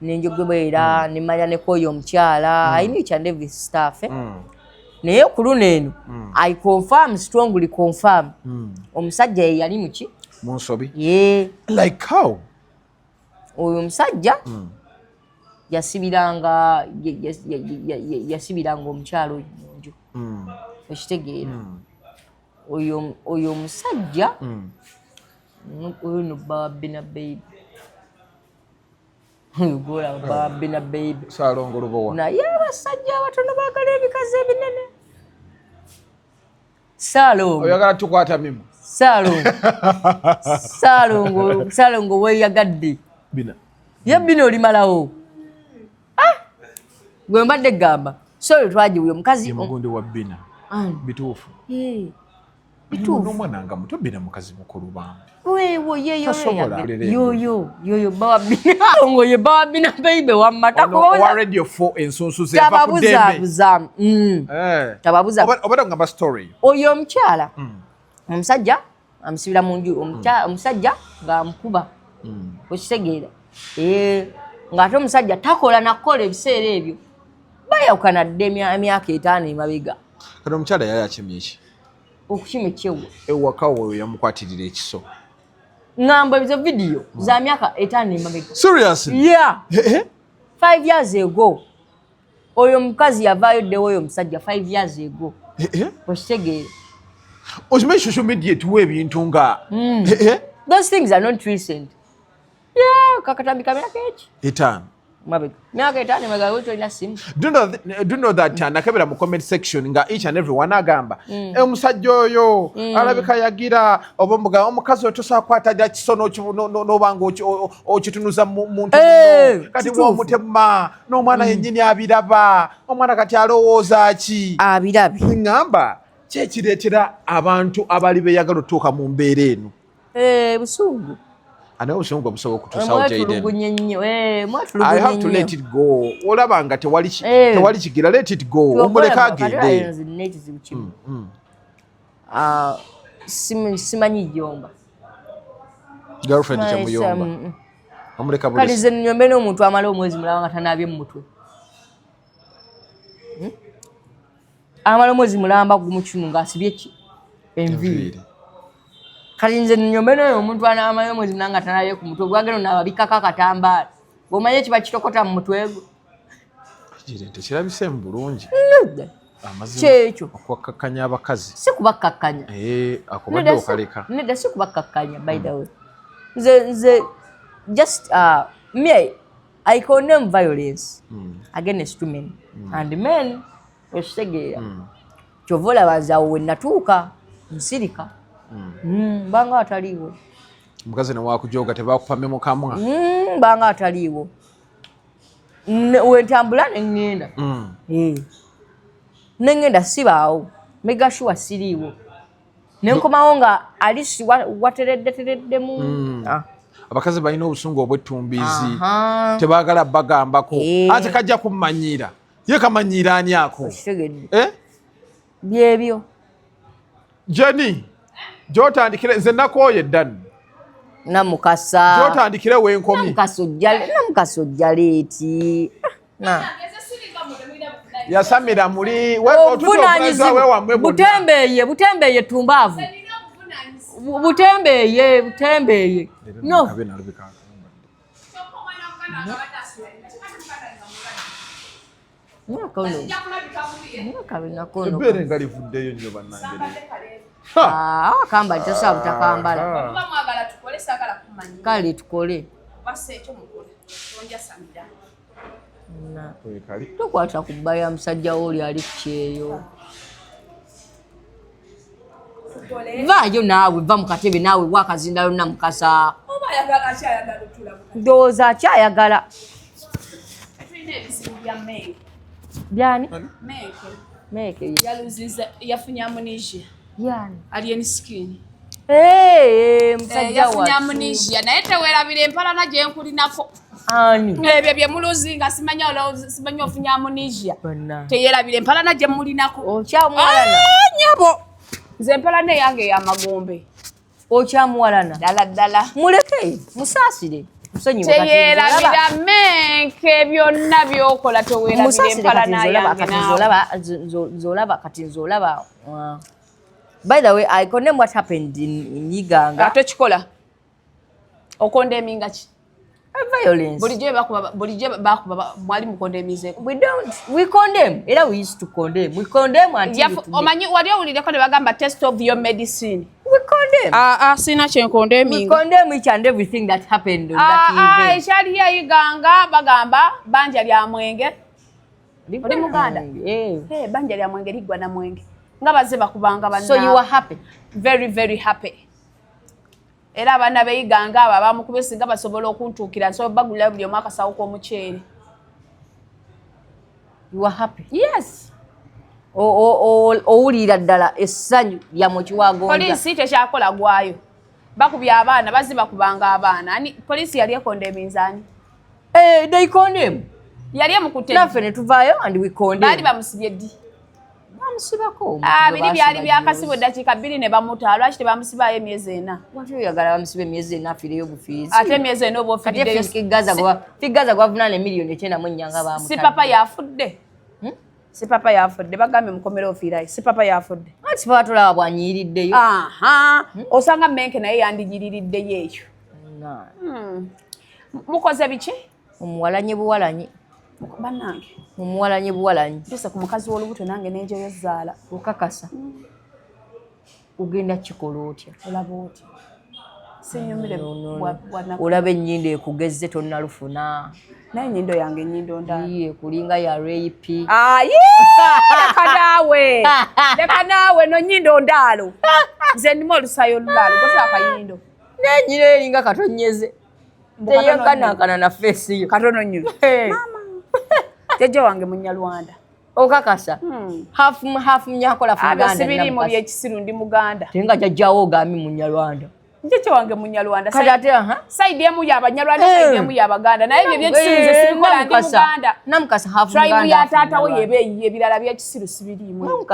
nenjogerera nemanya nekoyo omukyala I knew each and every stuff naye ku luno eno I confirm strongly confirm omusajja yali muki munsobi like how oyo omusajja yasibiranga omukyalo munju okitegeera oyo omusajja oyo no babina baby gola babina baby salongo lubowa naye abasajja abatono baagala ebikazi ebinene oyagala tukwata mimu salongo weyagadde bino olimalawo gwe mbadde gamba sorry twaji uyo mukazi omugundi wa bina bituufu omwana nga muto bina mukazi mukulu bambi yoyo bawabina baby owa radio 4 ensunsu zetababuzaabuza obadde ngamba story oyo omukyala omusajja amusibira mu nju omusajja ng'amukuba okitegeera ng'ate omusajja takola nakola ebiseera ebyo bayawukana dde emyaka 5 emabega kati omukyala yali akimye ki okukima ekyewo ewaka wewe yamukwatirira ekiso ngamba ezo vidiyo za myaka 5 emabega seriously yeah 5 years ago oyo mukazi yavaayo ddewo oyo omusajja 5 years ago okitegeera okimanyi social media etuwa ebintu nga those things are not recent kakatambika myaka eki 5 mabega myaka 5 megawo tolina simu. Do you know that nakabira mu comment section nga each and every one agamba omusajja oyo alabika yagira obomuga omukazi otosa kwata ja kisono no bango okitunuza muntu kati wo mutema no mwana yennyini abiraba omwana kati alowooza ki abirabi ngamba kyekireetera abantu abali beyagala otuuka mu mbeera eno busungu anaye obusungu obusobola okutuusawo Jaden. I have to let it go. Olaba nga tewali kigira, let it go. Omuleka agende. Simanyi jomba. Girlfriend kya muyomba. Omuleka bulesi. Kali ze nyombe n'omuntu amala omwezi mulaba nga tanaabye mu mutwe. Amala omwezi mulamba mu kinu ng'asibye ki? Enviiri. Kali nze nyombe n'omuntu amala omwezi mulanga tanaabye ku mutwe gwageno n'ababikako akatambaala. Bw'omanye kiba kitokota mu mutwe gwo. Tekirabise mu bulungi. Kyekyo okwakkakanya abakazi si kubakkakanya akobadde okaleka nedda si kubakkakanya by the way nze just me I condemn violence against women and men ositegeera kyova olaba nze awo we natuuka nsirika banga ataliiwo omukazi newakujoga tebakupamye mukamwa banga ataliiwo wentambula neŋŋenda nengenda sibaawo megashuwa siriiwo nenkomawo nga alisi watereddetereddemu abakazi balina obusungu obwettumbiizi tebaagala bagambako ate kajja kummanyiira ye kamanyiira ani ako byebyo Jenny gyotandikire nze nakooye eddani namukasa gyotandikire wenkomi namukasa ojja leeti yasamira muli butembeeye tumbaavu butembeeye no ebbeere nga livuddeyo nnyo bannange akamba ntosa butakambala kale tukole tokwata ku bba ya musajja wo oli ali kukyeyo vaayo naawe va mu katebe naawe wakazinda yonna mukasa ndowooza akyayagala byani meeke yafunye amnesia yani alien skin musajja yafunye amnesia naye teweerabira empalana gye nkulinako ani ebyo bye muluzi nga simanyi ofunye amnesia teyeerabira empalana gye mulinako okyamuwalana nyabo nze empalana eyange ey'amagombe okyamuwalana ddala muleke musaasire teyeerabira menke byonna byokola toweerabira empalana yange nzolaba kati nzolaba by the way I condemn what happened in Iganga ate kikola okondeminga ki violence bulijjo bakuba mwali mukondemizeeko we condemn era we used to condemn we condemn until omanyi wali owulireko ne bagamba test of your medicine we condemn sina kyenkondeminga we condemn each and everything that happened on that event ekyali Iganga bagamba banja lya mwenge oli muganda banja lya mwenge liggwa na mwenge nga bazze bakubanga banna so you were happy very very happy era abaana b'Iganga abo abamukube singa basobola okuntuukira nsobola bagulira buli omu akasawo k'omuceere you were happy yes owulira ddala essanyu lyamwe kiwagonja poliisi tekyakola gwayo bakubya abaana bazze bakubanga abaana ani poliisi yali ekondeminza ani they condemn yali emukute naffe ne tuvaayo and we condemn baali bamusibye ddi bamusibako biri byali byakasibwa eddakiika 2 ne bamuta lwaki tebamusibaayo emyezi 4 wati oyagala bamusiba emyezi 4 afiireyo bufiizi ate emyezi 4 oba ofiddeyo figaza gwavunaana emiliyoni 9 mu ennyanga bamutadde si papa yafudde si papa yafudde bagambye mukomere ofiirayo si papa yafudde ati papa tulaba bwanyiyiriddeyo osanga menke naye yandinyiririddeyo ekyo mukoze biki omuwalanyi buwalanyi bannange omuwalanyi buwalanyi tuuse ku mukazi w'olubuto nange n'enjoyo zaala okakasa ugenda kikola otya olaba otya sinyumire olaba enyindo ekugezze tonnalufuna naye nyindo yange nyindo ndala iye kulinga ya rape leka naawe no nyindo ndaalo nze ndimu olusayo olulaalo gotula akayindo nenyino eringa katonyeze teyenkanankana na feesi yo katono nnyo jjajja wange munyalwanda okakasa hafu mnyakola sibirimu byekisiru ndi muganda tenga jjajjawo ogambye munyalwanda jjajja wange munyalwanda saidi emu y'abanyalwanda saidi emu y'abaganda naye ebyo byekisiru nze sibikola ndi muganda namukasa hafu tribe ya taata we yebeeyi ebirala byekisiru sibirimu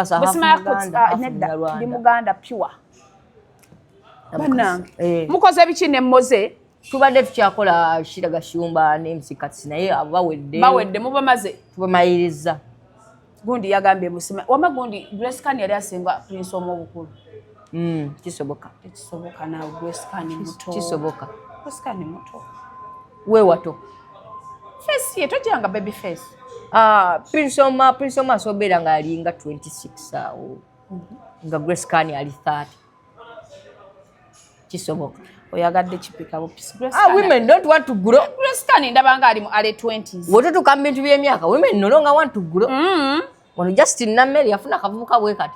nedda ndi muganda pure bannange mukoze biki ne mmoze tubadde tukyakola Shiraga Shumba n'emsikatsi naye bawedde mubamaze tubamayiriza gundi yagambye musima wama gundi Grace Kan yali asinga Prince omubukulu kisoboka nawe Grace Kan muto kisoboka Grace Kan muto we wato face ye tojanga baby face Prince Oma sobera nga alinga 26 awo nga Grace Kan ali 30 kisoboka oyagadde kipika bupisi women don't want to grow. Grace Kan ndabanga ali mu ale 20s wote tukambe bintu by'emyaka women no longer want to grow. Ono Justin Nameri yafuna kavubuka bwe kati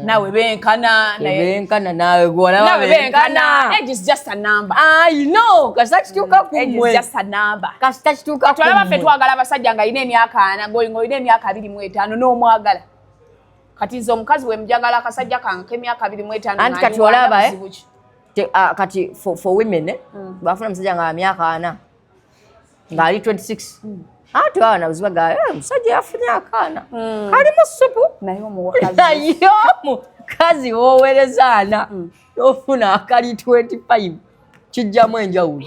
nawe benkana nawe gola benkana age is just a number. I know kasati tuka kumwe age is just a number. Kasati tuka kumwe twalaba fe twagala abasajja nga ine emyaka ana ngo ine emyaka 25 n'omwagala kati nze omukazi we mjagala akasajja kanke emyaka 25 anti kati olaba kati for women bafuna musajja nga myaka ana nga ali 26 ati wana buzibaga musajja yafunye akaana kali mu supu naye omuwakazi kazi wowerezana ofuna akali 25 kijjamu enjawulo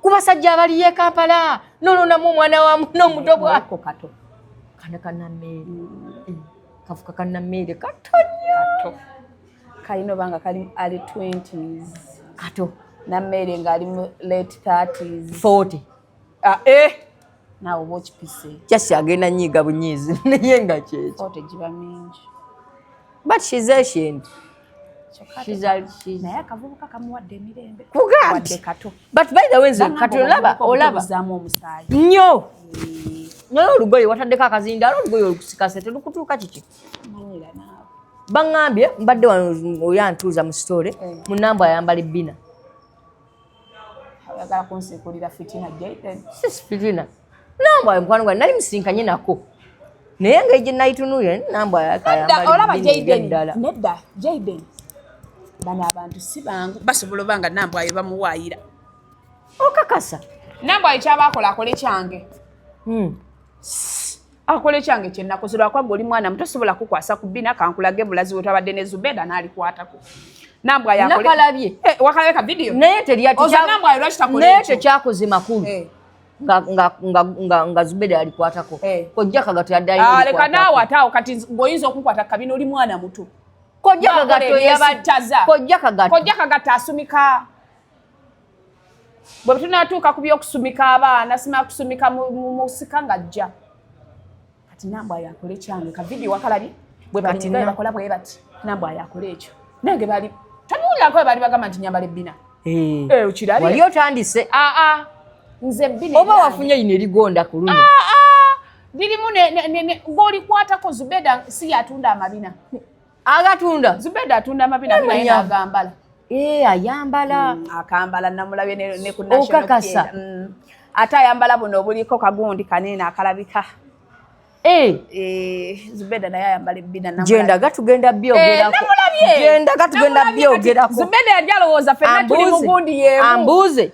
kubasajja abali ye Kampala nolonamu omwana wa muno muto bwako kato kana mmeri kafuka kana mmeri katonyo kalino banga kali ali 20s kato na mmeri nga ali mu late 30s 40 nawe watch pise just agenda nyiga bunyizi naye nga kyeki 40 jiba mingi but she's Asian. She's naye akavubuka kamuwadde emirembe kugadde kato but by the way kato olaba zamu omusaayi nnyo naye olugoye wataddeko akazindaalo olugoye olukusikase telukutuuka kiki manyira naawe baŋŋambye mbadde wano oyantuuza mu story munambo ayambala ebbina oyagala kunsikulira fitina Jaden fitina nambo ayo mukwano gwange nali musinkanye nako naye nga gye nayitunuulira nambo olaba nedda Jaden bano abantu si bangu basobola obanga nambo ayo bamuwaayira okakasa nambo ayo kyabakola akole kyange akole kyange kyennakozerwa kwagga oli mwana muto sobola kukwasa ku bbina kankulage bulazi wetabadde ne Zubeda n'alikwatako nambo ayo akole nakalabye wakalabye ka video naye nambo ayo lwaki takola naye tekyakoze makulu nga Zubeda alikwatako kojja kagato yaddayo leka naawe ataawo kati ng'oyinza okukwata kabina oli mwana muto kojja kagato asumika bwe tunatuuka ku by'okusumika abaana simala kusumika musika ng'ajja kati nambo ayo akole kyange ka video wakalabye bwe bakola bwe bati nambo ayo akole ekyo nange bali tanuulirako bali bagamba nti nyambala ebbina okirabye wali otandise nze bbina oba wafunye yino erigonda ku luno lirimu ng'olikwatako Zubeda si yatunda amabina agatunda Zubeda atunda amabina naye n'agambala ayambala akambala namulabye ne ku national theatre ate ayambala buno obuliko kagundi kanene akalabika Zubeda naye ayambala ebbina gyendaga tugenda byogerako Zubeda yali alowooza ffenna tuli mu gundi yeemu ambuuze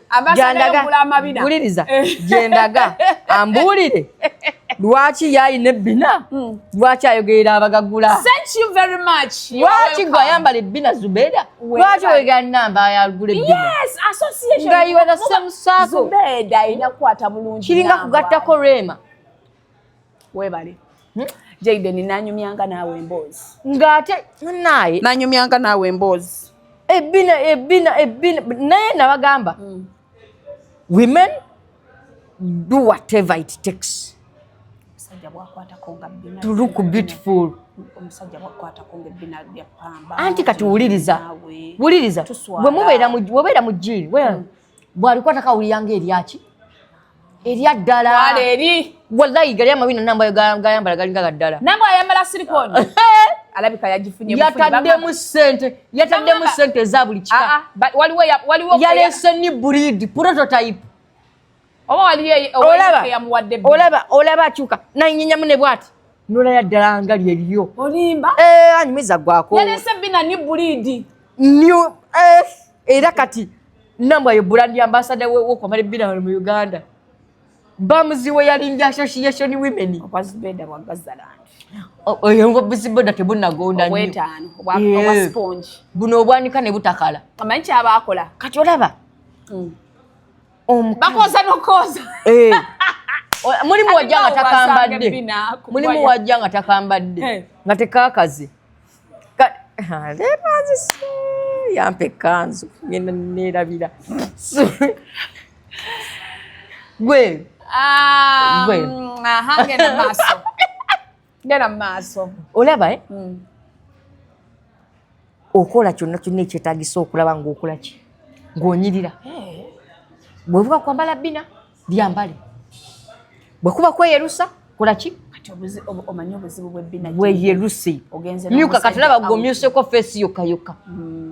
guliriza gyendaga ambuulire lwaki yayina ebbina lwaki ayogerera abagagula thank you very much lwaki gwe ayambala ebbina Zubeda lwaki oyogera namba yagula ebbina yes association nga you are the same circle Zubeda ayina kukwata bulungi kiringa kugattako Rema webale Jaden nanyumyanga naawe emboozi ng'ate naye nanyumyanga naawe emboozi ebbina naye nabagamba women do whatever it takes to look beautiful omusajja bwakwatako ng'ebbina lya pamba anti kati wuliriza bwe mubeera mu jjiini bwalikuwa takawuliyanga eryaki erya ddala wale eri wallahi gali amabina namba gayambala galinga gaddala namba ayambala silikoni alabika yagifunye yataddemu ssente eza buli kika waliwo yalese ni breed prototype oba waliyo yamuwadde olaba akyuka nanyinyamu ne bwati nolaya ddala nga lyeriyo olimba anyumiza gwako yalese bina ni breed era kati namba ye brand ambassador wokwamala bina mu Uganda bamuziwe yalinda association women okwazibeda wa Gazaland oyo bizibeda tebunagonda nnyo wetano obwa sponge buno obwanika ne butakala amanyi abakola kati olaba bakoza nokoza mulimu wajja nga takambadde nga tekakaze yampa ekanzu ngenda neerabira gwe ngenda maaso olaba okola kyonna kyonna ekyetagisa okulaba ngaokola ki ng'onyirira bwevuga kwambala bina lyambale bwekuba kweyerusa kola ki omanyi obuzibu bw'ebbina bweyeruse myuka katulaba gomyuseko face yokka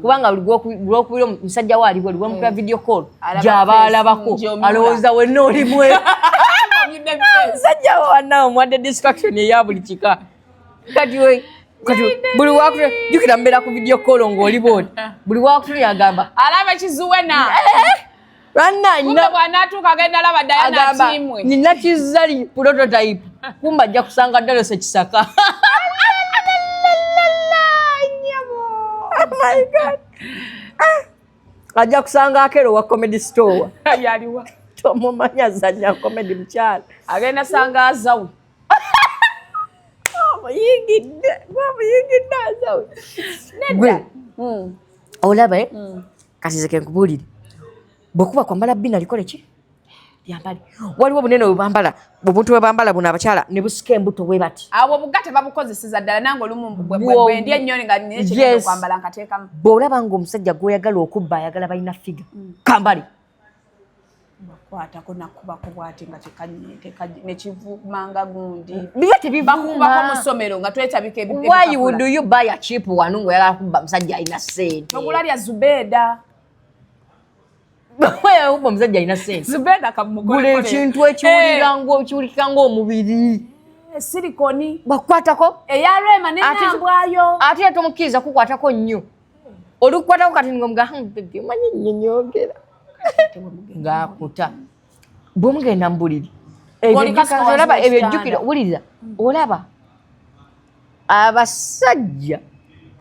kubanga lwokubira omusajja waaliwe lwemukira video call gyaba alabako alowooza wenna olimwe musajja wanna omwadde distraction eya buli kika kati buli wakutule jukira mbeera ku video call ng'oli boodi buli wakutule agamba alaba kizuwena nina kizali prototype kumba ajja kusanga ddala sekisaka ajja kusanga akero wa comedy store yaliwa tomumanya zanya comedy mukyala agenda sanga azawu yingidde azawu nedda olaba kasizeke nkubulire bwekuba kwambala bina likole ki lyambale waliwo bunene bwebambala obuntu bwebambala buno abakyala ne busika embuto bwe bati abo bugate babukozeseza ddala nange olumu bwendi ennyoni nga nekigenda kwambala nkateekamu bw'olaba ng'omusajja gw'oyagala okubba ayagala balina figa kambale bakwatako nakubako bwati nga nekivumanga gundi biba tebivuma bakubako mu ssomero nga twetabika why would you buy a cheap one ng'oyagala kubba musajja alina ssente ogula lya Zubeda ubba omusajja alina ssente Zubeda gula ekintu ekiwulikika ng'omubiri silikoni bakwatako eyarema nenambwayo ate tomukkiriza kukwatako nnyo olukukwatako kati ng'omuga omanyi nnyonyogera ng'akuta bw'omugenda mu buliri olaba ebyojjukira wuliriza olaba abasajja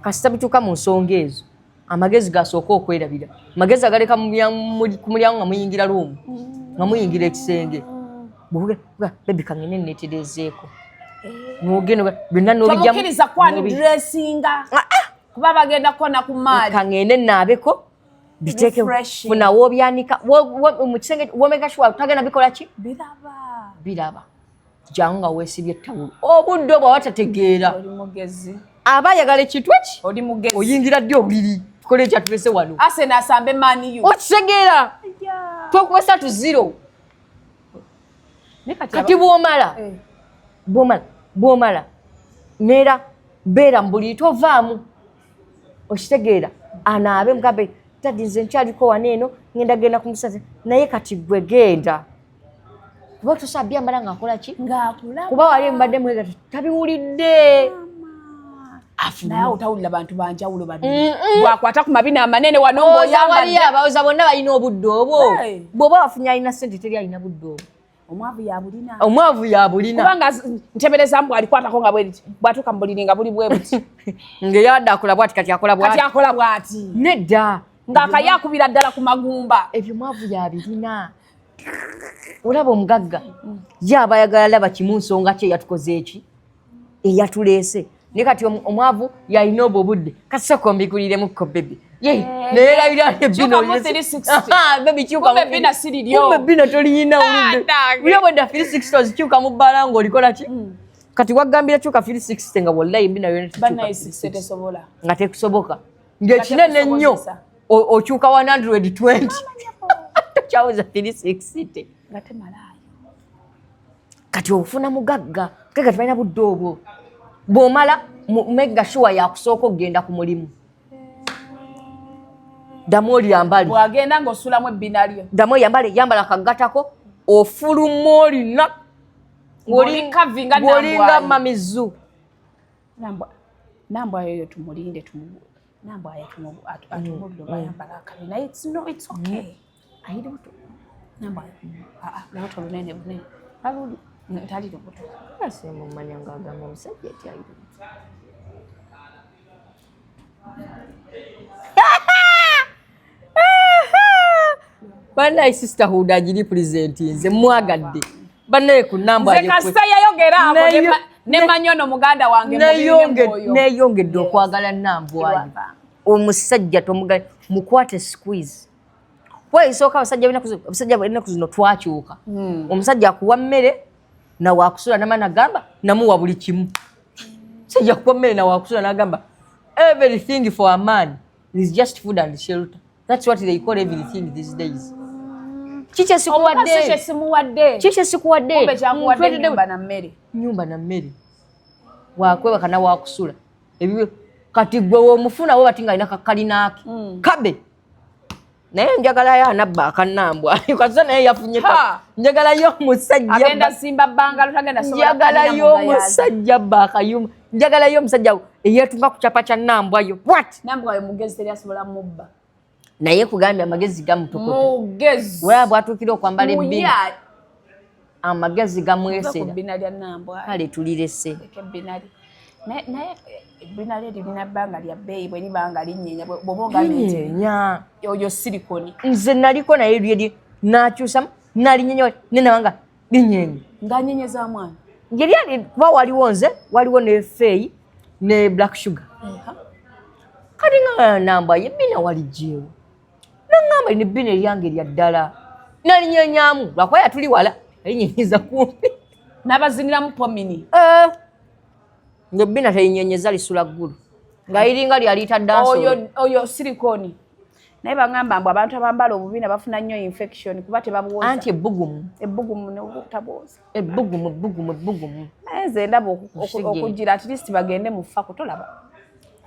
kasita bituuka mu nsonga ezo amagezi gasooka okwerabira magezi agaleka ku mulyango nga muyingira luumu nga muyingira ekisenge bebi kangene neterezeeko nogenda byonna nobijamukkiriza kwani dressinga kuba bagenda kona ku maali kangene naabeko biteeke funawo obyanika mu kisenge womeka shuwa tagenda bikola ki biraba jangu nga weesibye ettawulo obudde obwo awatategeera aba ayagala ekintu eki oyingira ddi obuliri tukole ekyatulese wano Arsenal asambe Man U okitegeera twokuba 3-0 kati bwomala neera beera mu buliri tovaamu okitegeera anaabe mugabe tadi nze nkyaliko waneeno ngenda genda kumusaza naye kati gwe genda kuba tosabye amala ng'akola ki kuba wali embadde mwega tabiwulidde naye otawulira bantu banjawulo bwakwata ku mabina amanene wano ng'oyambadde abawoza bonna balina obudde obwo bw'oba wafunye alina ssente teri alina budde obwo omwavu yabulina kubanga ntebereza mbu alikwatako nga bweriti bwatuuka mubuliri nga buli bwe buti ng'eyadde akola bwati kati akola bwati nedda ng'akaye akubira ddala ku magumba ebyo mwavu yabirina olaba omugagga ye aba ayagala laba kimu nsonga ki eyatukoze eki eyatuleese naye kati omwavu yalina obwo obudde kasoko mbikuliremuko bebi neerabira bebina toliyina ulyo bwedda 360 ozikyuka mu bbala ng'olikola ki kati wagambira kyuka 360 nga wallahi bina nga tekusoboka ng'ekinene nnyo okyuka 120 chauza 360 ngate malayo kati ofuna mugagga kati balina budde obwo bw'omala mega sure yakusooka okugenda ku mulimu ddamu olyambale bwagenda ng'osulamu ebbina lyo ddamu yambala akagatako ofuluma olina ng'olinga mamizu nambwa yoyo tumulinde nambwa atumuliro bayambala akabi naye it's okay ayiri buto nambwa lubuto lunene bunene aluli tali lubuto asemumanya ng'agamba omusajja eti ayiri buto banaye sisterhood agiri present nze mwagadde banaye ku nambwa nze kasita yayogera abo ne manyono muganda wange neyongedde okwagala nambwa omusajja tomugala mukwate squeeze wayisooka abasajja balinaku zino twakyuka omusajja akuwa mmere nawakusula nama nagamba namuwa buli kimu sajja kuwa mmere nawakusula nagamba everything for a man is just food and shelter. That's what they call everything these days. Chiche sikuwadde. Chiche sikuwadde. Nyumba na mmere. Wakweba kana wakusula. Ebyo kati gwe omufuna wo batinga ina kakalinaaki. Kabe. Naye njagala ya nabba akanambwa. Kwazo naye yafunye ka. Njagala yo musajja. Agenda simba bangalo tagenda sobola. Njagala yo musajja bakayuma. Njagala yo musajja eyetunga kuchapa cha nambwa yo. What? Nambwa yo mugezi teri asobola mubba. Naye kugambya amagezi gamutokote. Mugezi. Wewe bwatukira okwambala ebbina. Amagezi gamwesera. Ebbina lya nambwa. Kale tulirese. Ebbina naye ebbina lye lirina bbanga lya bbeeyi bwe libanga linyeenya bw'oba linyeenya. Oyo silikoni. Nze naliko naye lyeri nakyusamu nalinyenya nenabanga linyeenya. Ng'anyenyeza mwana. Yeri kuba waliwo nze waliwo ne feeyi ne black sugar. Kati nga nambwa yebbina walijeewo. Nangamba ni bine lyange lya ddala. Nalinyenyaamu lwakuba yatuli wala alinyenyeza kumpi. N'abaziniramu pomini. Ngebina tayinyenyeza lisula ggulu. Nga iringa lyaliita danso. Oyo silikoni. Naye bangamba mbu abantu abambala obubina bafuna nnyo infection kuba tebabuwoza. Anti ebbugumu. Ebbugumu n'obutabwoza. Ebbugumu. Naye nze ndaba okugira at least bagende mu ffa kutolaba.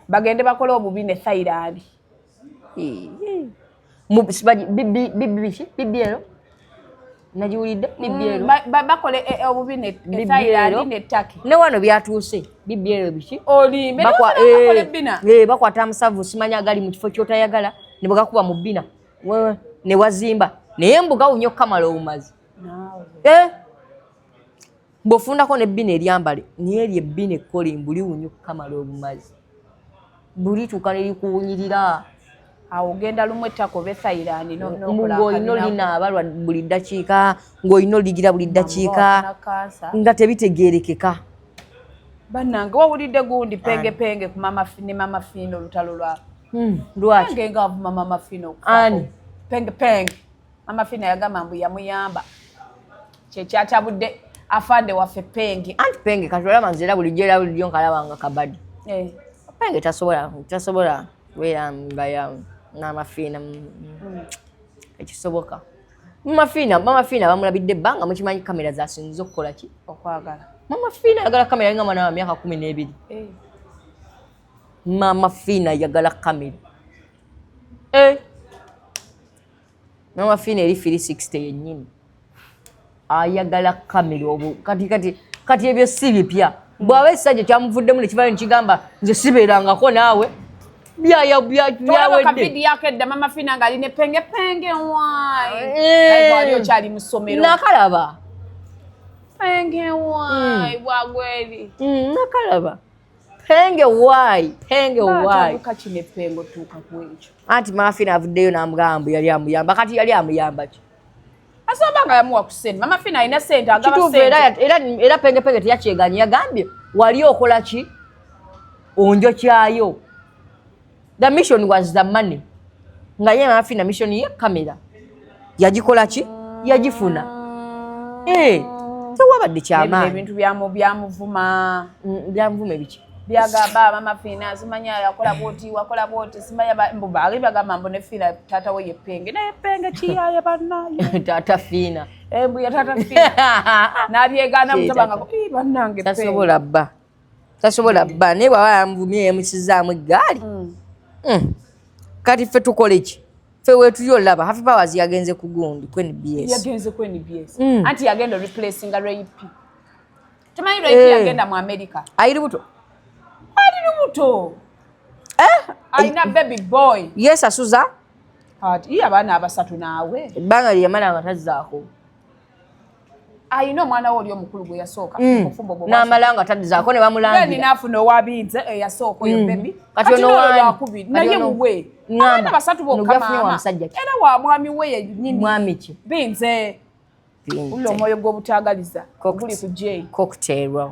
Bagende bakole obubina ethayiraani. Bibiero najiwulidde bibiero bakole obubine ethayiraani n'ettaki ne wano byatuuse bibiero biki olimbe bakole bina bakwata amusavu simanya agali mu kifo kyotayagala ne bagakuba mu bbina ne wazimba naye mbuga unyo kamala obumazi bw'ofundako n'ebbina eryambale naye eryo ebbina ekkolimbu liwunyo kamala obumazi buli tuuka ne likuwunyirira ogenda lumu ettako bethayiraani ng'olina olinaaba buli ddakiika ng'olina oligira buli ddakiika nga tebitegeerekeka bannange wawulidde gundi pengepenge ku ne mama Fino olutalo lwa lwaki nga avuma mama Fino ani pengepenge mama Fino yagamba mbu yamuyamba kyekyatabudde afande waffe penge anti penge kati olaba nze era bulijjo era bulijjo nkalabanga kabadi penge tasobola weeramba n'amafiina ekisoboka mama Fina bamulabidde ebbanga mukimanyi kamera zasinze okukola ki okwagala mama Fina yagala kamera nga mwana wa myaka 12 mama Fina yagala kamera mama Fina eri 360 yennyini ayagala kamera obu kati ebyo si bipya bw'aba ekisajja kyamuvuddemu ne kivayo nekigamba nze sibeerangako naawe byawedde yakedda mama Fina nga aline pengepenge wali okyali mu ssomero nakalaba penge wai bwagweri nakalaba penge wai kachine pengo tuka kwekyo anti mama Fina avuddeyo n'amugamba yali amuyamba kati yali amuyamba ki asobanga yamuwa ku ssente mama Fina alina ssente agaba ssente era pengepenge teyakyeganye yagambye wali okola ki onjokyayo. The mission was the money. Nga ye mama Fina mission ye kamera. Yagikola ki? Yagifuna. Tewabadde kyamaanyi. Ebintu byamuvuma. Byamuvuma biki? byagamba mama Fina simanya yakola boti wakola boti simanya mbali bagamba mbone Fina tata we yepenge na yepenge chiyaye banaye tata Fina embu ya tata Fina nabyegana mutabanga ko bannange tasobola bba ne baba mvumye emusizaamu eggaali kati ffe tukola ki ffe weetuyo olaba Happy Powers yagenze ku gundi ku NBS anti yagenda replacing Ray P tamanyi Ray P yagenda mu America ayiri buto alina baby boy yes asuza kati abaana abasatu naawe ebbanga lyamala nga tazzaako ayina omwana we oli omukulu gwe yasooka ofumbo gwe n'amala nga tazzaako ne bamulangira then naafuna owabinze eyasooka oyo baby kati ono wakubiri naye muwe abaana basatu bokka maama era wa mwami we yennyini mwami ki binze uli omwoyo gw'obutaagaliza guli ku J cocktail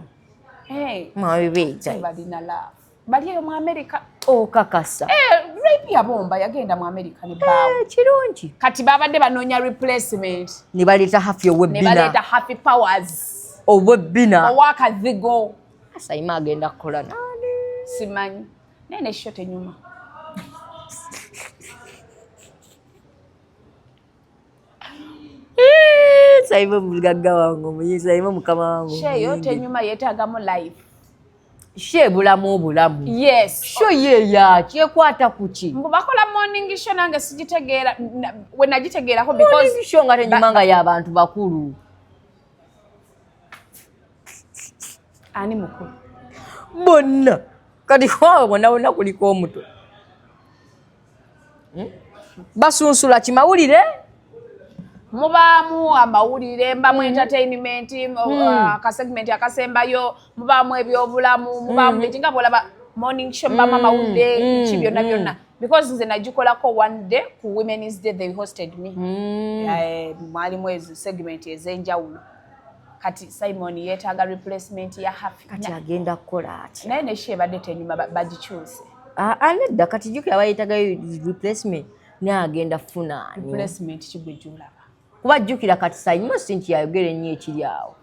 mwami beeta balina love bali eyo mu America okakasa Ray yabomba yagenda mu America ne baawe kirungi kati babadde banoonya replacement ne baleeta Happy ne baleeta Happy Powers ow'ebbina owakazigo Saima agenda kukola nani simanyi naye ne shot enyuma Saima mugagga wange omuyi Saima mukama wange sheyo tenyuma yeetaagamu life she bulamu yes sho ye yaki ekwata kuki mbu bakola morning show nange sigitegeera we nagitegeerako because show nga tenyumanga y'abantu bakulu ani mukulu bonna kati kwawe bonna kuliko omuto basunsula kimawulire mubaamu amawulire mbamu entertainment akasegment akasembayo mubaamu ebyobulamu mubaamu ekinga bwolaba morning show mbamu amawulire ki byonna byonna because nze nagikolako one day ku Women's Day they hosted me mwalimu ezo segment ez'enjawulo kati Simon yeetaaga replacement ya Happy kati agenda kukola ati naye neshe badde tenyuma bagikyuse anedda kati jukira bayitaga replacement ne agenda funa replacement kigwejulaba kuba jjukira kati Saima sinti yayogera ennyo ekiri awo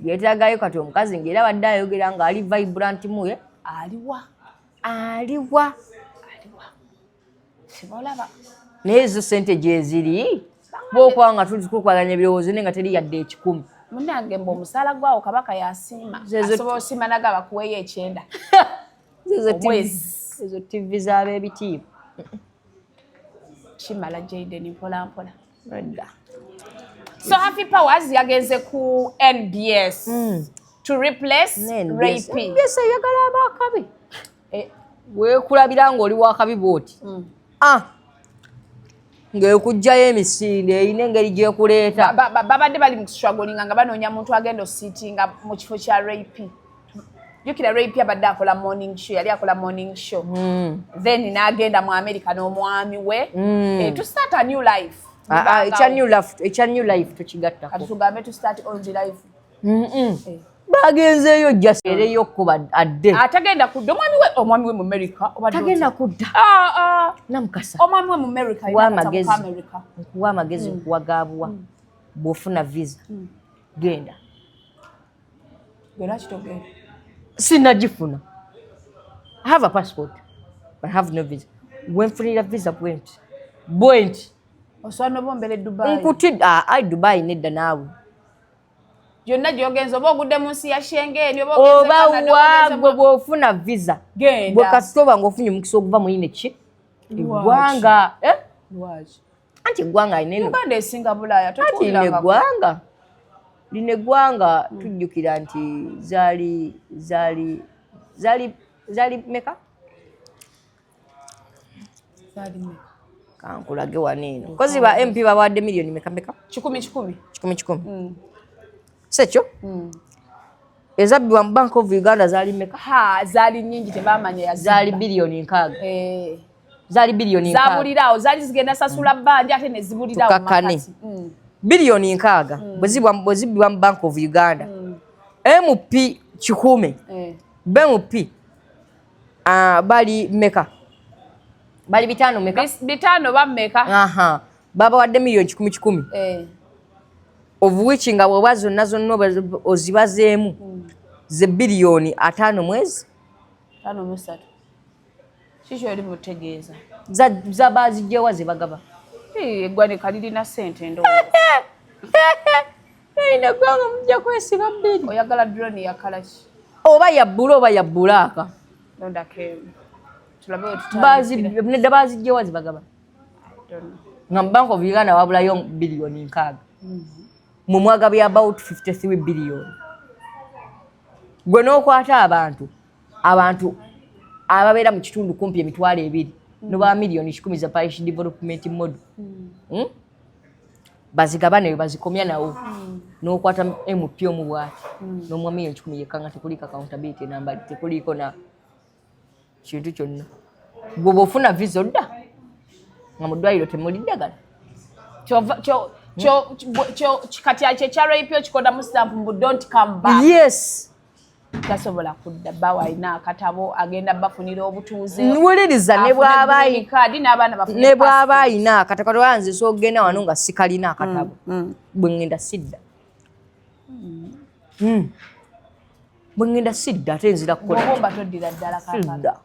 yeetaagayo kati omukazi ng'era badde ayogera nga ali vibrant muye aliwa sibolaba naye ezo sente gyeziri bokuba nga tukwaganya ebirowoozo naye nga teri yadde 10 munange mbu omusaala gwawo kabaka yasiima asobola osiima naga bakuweeyo 9 ezo TV z'ab'ebitiibwa kimala Jaden mpolampola so Happy Powers yagenze ku NBS to replace Ray P NBS yagala abakabi weekulabira ng'oli wakabi bwoti ng'ekugjayo emisinde erina engeri gyekuleeta babadde bali mu struggling nga banoonya muntu agenda osiitinga mu kifo kya Ray P jukira Ray P abadde akola morning show yali akola morning show then n'agenda mu America n'omwami we to start a new life ekya new life tokigattako kati tugambe to start on the life bagenzeeyo jaseereyo kuba adde atagenda kudda omwami we mu America tagenda kudda namukasa omwami we mu America nkuwa amagezi nkuwagaabwa bw'ofuna visa genda kitogenda sinagifuna I have a passport but I have no visa wenfunira visa bwenti osobola nobombere Dubai nkutidde Dubai nedda naawe gyonna gyogenza oba ogudde mu nsi ya Schengen oba waagwe bw'ofuna visa bwe kasitoba ng'ofunye omukisa okuva mu ine ki eggwanga anti eggwanga Uganda esinga Bulaaya lino eggwanga tujjukira nti zaali meka kankulage waneeno kozi ba MP bawadde miliyoni meka 10 sekyo ezabbibwa mu Bank of Uganda zaali meka zaali nyingi tebamanya zaali biliyoni 6 zabulirawo zaali zigenda sasula bbanja ate ne zibulirawo makati biliyoni 6 bwe zibbibwa mu Bank of Uganda MP 10 BMP bali meka bali bitano meka bitano bammeka babawadde miliyoni 10 of which nga bw'oba zonna ozibazeemu ze biliyoni 5 mwezi 53 kiki oli butegeeza za bazijjewa ze bagaba eggwane kalirina ssente ndo ina gwanga mujja kwesiba bbiri oyagala drone yakalaki oba yabbula oba yabbulaaka londake tulabe nedda bazijjewa ze bagaba nga Bank of Uganda wabulayo billioni 6 mu mwagabye about 53 billion gwe n'okwata abantu ababeera mu kitundu kumpi emitwalo 2 noba milioni 10 za parish development model bazigabane bazikomya nawo n'okwata MP omu bwati n'omwa milioni 10 yekanga tekuliko accountability number tekuliko na kintu kyonna gwe bw'ofuna visa odda nga mu ddwaliro temuli ddagala kati kyekyalo ipyo kikodamu stamp mbu don't come back yes tasobola kudda bawa alina akatabo agenda bafunira obutuuze nwuliriza ne bw'aba alina akatabo wanze so ogenda wano nga sikalina akatabo bwe ngenda sidda bwe ngenda sidda ate nzira kukola toddira ddala sidda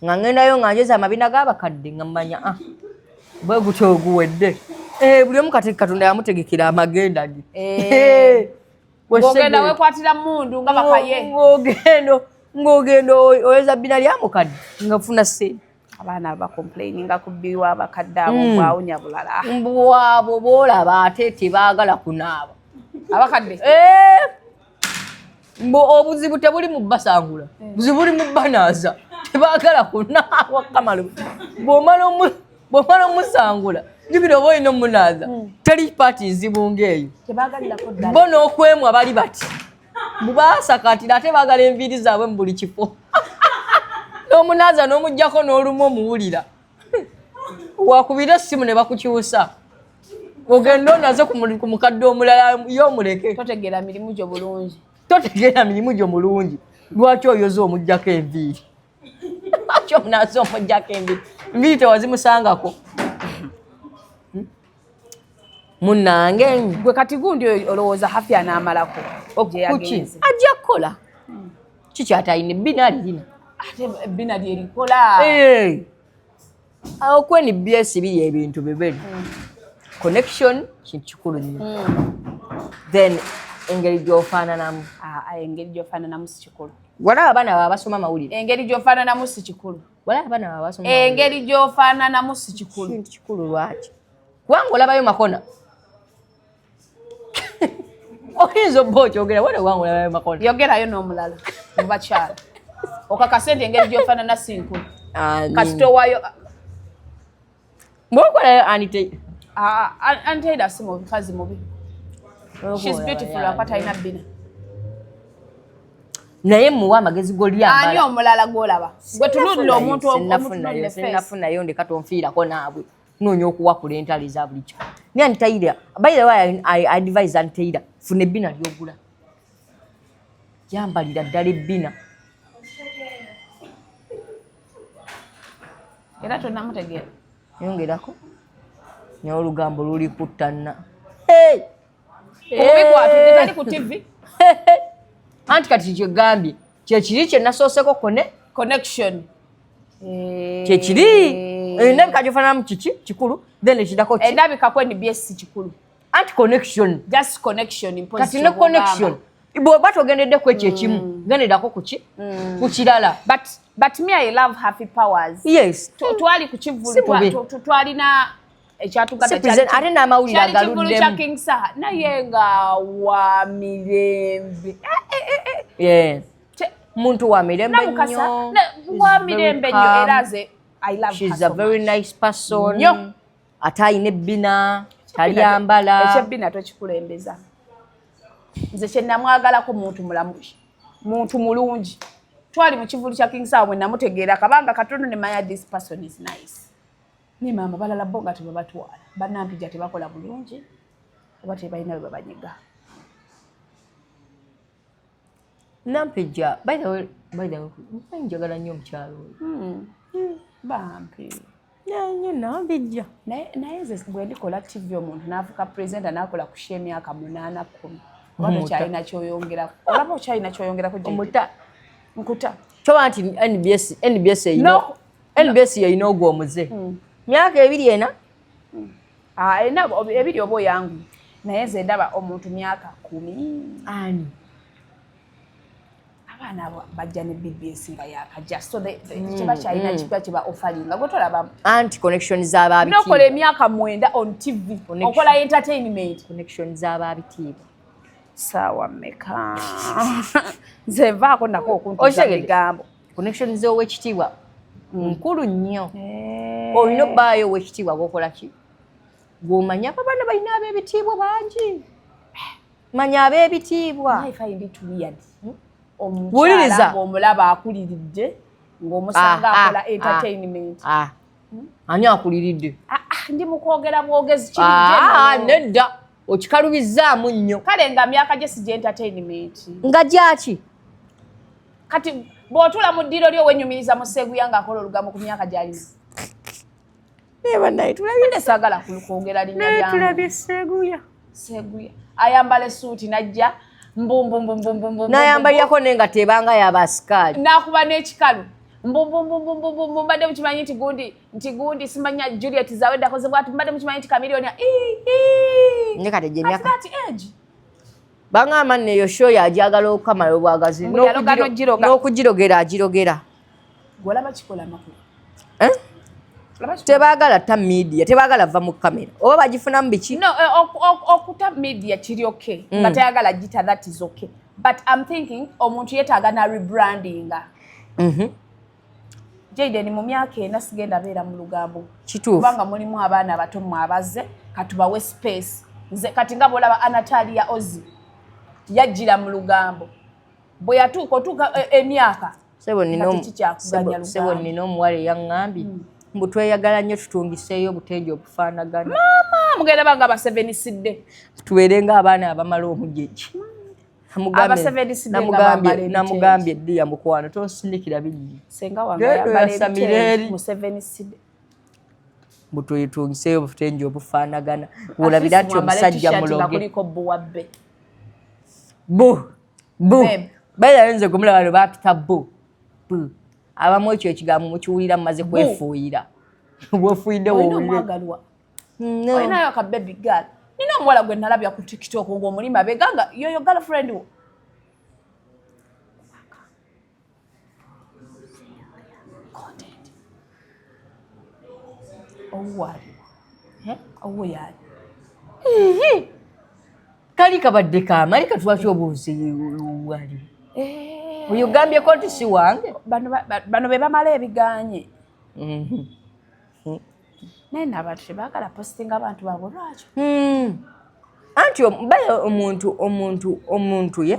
nga ngendayo nga njeza amabina g'abakadde nga mmanya bwe gutyo oguwedde buli omu kati Katonda yamutegekera amagenda ge ng'ogenda weekwatira mundu nga bakaye ng'ogenda oyeza bbina lya mukadde nga funa ssente abaana bakomplaininga ku bbiri w'abakadde abo bwawunya bulala mbwabo boolaba ate tebaagala kunaaba abakadde obuzibu tebuli mu basangula buzibu buli mu banaaza tebaagala kunaaba kamalo bw'omala omusangula jjukira oba olina omunaaza teri paati nzibu ng'eyo bo n'okwemwa bali bati bubaasakatira ate baagala enviiri zaabwe mu buli kifo n'omunaaza n'omuggyako n'olumu omuwulira wakubira essimu ne bakukyusa ogenda onaze ku mukadde omulala y'omuleke totegeera mirimu gyo bulungi lwaki oyoza omuggyako enviiri lwaki omunaaza omuggyako enviiri tewazimusangako munange gwe kati gundi olowooza hafi anaamalako kuki ajja kukola kikyatayina ebbina alirina ate ebbina lyerikola okweni BS biri ebintu bibiri connection kintu kikulu nnyo then engeri gy'ofaananamu engeri gy'ofaananamu si kikulu walaba abaana baba basoma mawulire engeri gy'ofaananamu si kikulu walaba abaana baba basoma engeri gy'ofaananamu si kikulu kintu kikulu lwaki kubanga olabayo makona oyinza obba okyogera wale kubanga olabayo makona yogerayo n'omulala mu bakyala okakase nti engeri gy'ofaanana si nkulu kasitowaayo mbokolayo Anteida si mukazi mubi she's beautiful akwata alina bbina naye muwa amagezi g'olyambala ani omulala gw'olaba gwe tuludde omuntu nafunayo ndeka tonfiirako naabwe noonya okuwakula entalo eza bulijjo ni Anteida by the way I advise Anteida funa ebbina ly'ogula yambalira ddala ebbina era tonnamutegeera yongerako naye olugambo luli kuttanna obikwatudde tali ku TV anti kati kyegambye kyekiri kye nasooseko connection kyekiri endabika gyofaananamu kiki kikulu then ekidako endabikako NBS kikulu anti connection just connection kati ne connection bw'oba togendeddeku ekyo ekimu gendeddako kuki ku kirala but me I love happy powers yes twali ku kivulu twalina ekyatugadde ate n'amawulire agaluddemu kya King Saha naye nga wa mirembe muntu wa mirembe nnyo wa mirembe nnyo era ze I love her she's a very nice person ate ayina ebbina talyambala ekyebbina tokikulembeza nze kye namwagalako muntu mulamu muntu mulungi twali mu kivulu kya King Saha bwe namutegeera kabanga katono ne manya this person is nice ni mama balala bo nga tebabatwala bannampija tebakola bulungi oba tebalina we babanyiga nampija by the way njagala nnyo omukyalo oyo bampi nanyo nampija naye nze bwe ndikola TV omuntu n'afuuka purezidenta n'akola ku sha emyaka 8-10 oba tokyalina kyoyongerako olaba okyalina kyoyongerako nkuta choba nti NBS yayina ogwo omuze myaka 2 ena ena ebiri oba yangu naye nze ndaba omuntu myaka 10 ani abaana bajja ne BBS nga yakajja so kiba kyalina kipya kiba offering gwe tolaba anti connection z'ababitiibwa nokola emyaka 9 on TV okola entertainment connection z'ababitiibwa sawa meka nze vaako nako okuntuza bigambo connection z'owekitiibwa nkulu nnyo olina obbaayo owekitiibwa gwokola ki gw'omanya abaana balina ab'ebitiibwa bangi manya ab'ebitiibwa omukyala ng'omulaba akuliridde ng'omusanga akola entertainment ani akuliridde ndi mukwogera bwogezi nedda okikalubizzaamu nnyo kale nga myaka gye sijja entertainment nga gyaki kati bw'otula mu ddiro lyo wenyumiriza mu Seguya ng'akola olugambo ku myaka gy'alina saagala kwogera linnya lyange Seguya ayambala essuuti najja n'ayambalirako naye nga tebanga y'abasikaali n'akuba n'ekikalu mbadde mukimanyi nti gundi simanya Juliet zaweddako ze bwati mbadde mukimanyi nti Chameleone ne kati gye myaka bangamba nno eyo show yajagala okukamala obwagazi n'okugirogera agirogera gwolaba kikola makulu tebaagala ta media tebaagala va mu kamera oba bagifunamu biki no okuta media kiri okay nga tayagala gita that is okay but I'm thinking omuntu yetaaga na rebrandinga Jaden mu myaka ena sigenda beera mu lugambo kituufu kubanga mulimu abaana abato mwabaze katubawe space nze kati nga bolaba Anatalia Ozzy yajjira mu lugambo bwe yatuuka emyaka sebo nino omuwala eyaŋŋambye mbu tweyagala nnyo tutungiseeyo obutengi obufaanagana mama mugenda banga baseveniside tubeere ng'abaana abamala omujeki namugambye eddiya mukwano tonsindikira bingi senga wange yabale museveniside mbu twetungiseeyo obutengi obufaanagana olabira ati omusajja muloge bayalenze kumulaba ne bapita abamu ekyo ekigambo mukiwulira mumaze kwefuuyira bwefuuyidde womwagalwa olinayo ka baby girl nina omuwala gwe nalabya ku TikTok ng'omulima beganga yoyo girlfriend wo kali kabadde kaamali katwaki obuuzi wali oyogambyeko nti si wange bano be bamala ebiganye naye n'abantu tebaagala postinga abantu baabwe lwakyo anti baya omuntu ye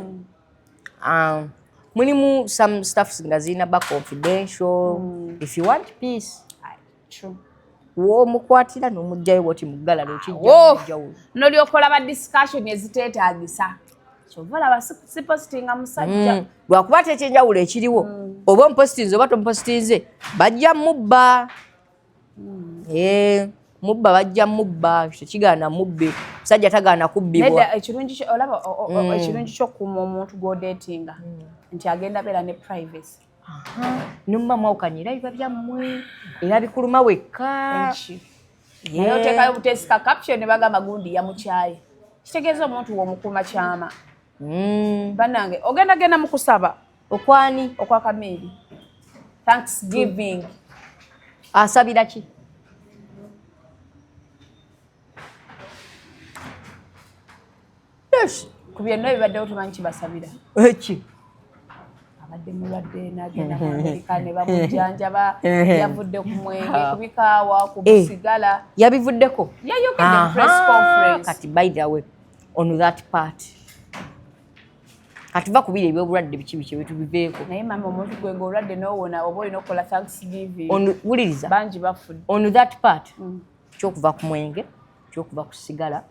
mulimu some stuffs nga zirina ba confidential if you want peace womukwatira n'omugjayo bwoti muggala nekijjawulo nolyokola ba discussion eziteetaagisa kyovalaba si postinga musajja lwakuba tekyenjawulo ekiriwo oba omupositinze oba tomupositinze bajja mubba mubba bajja mubba tekigaana mubbe musajja tagaana kubbibwa ekirungi kyokuma omuntu gwodeetinga nti agenda beera ne privacy nomba mwawukanyira biba byammwe era bikuluma wekka naye oteekayo buteesika caption ne bagamba gundi yamukyaye kitegeeza omuntu w'omukuuma kyama bannange ogenda mu kusaba okwani okwa Kameli Thanksgiving asabira ki ku byonna ebibaddewo tumanyi kibasabira eki abadde mulwadde n'agenda mu Amerika ne bamujjanjaba yavudde ku mwenge ku bikaawa ku busigala yabivuddeko yayogedde mu press conference kati by the way on that part kati va kubira ebyobulwadde biki byetubiveeko naye mama omuntu gwe ng'olwadde n'owona oba olina okukola Thanksgiving wuliriza bangi bafudde on that part kyokuva ku mwenge kyokuva ku sigala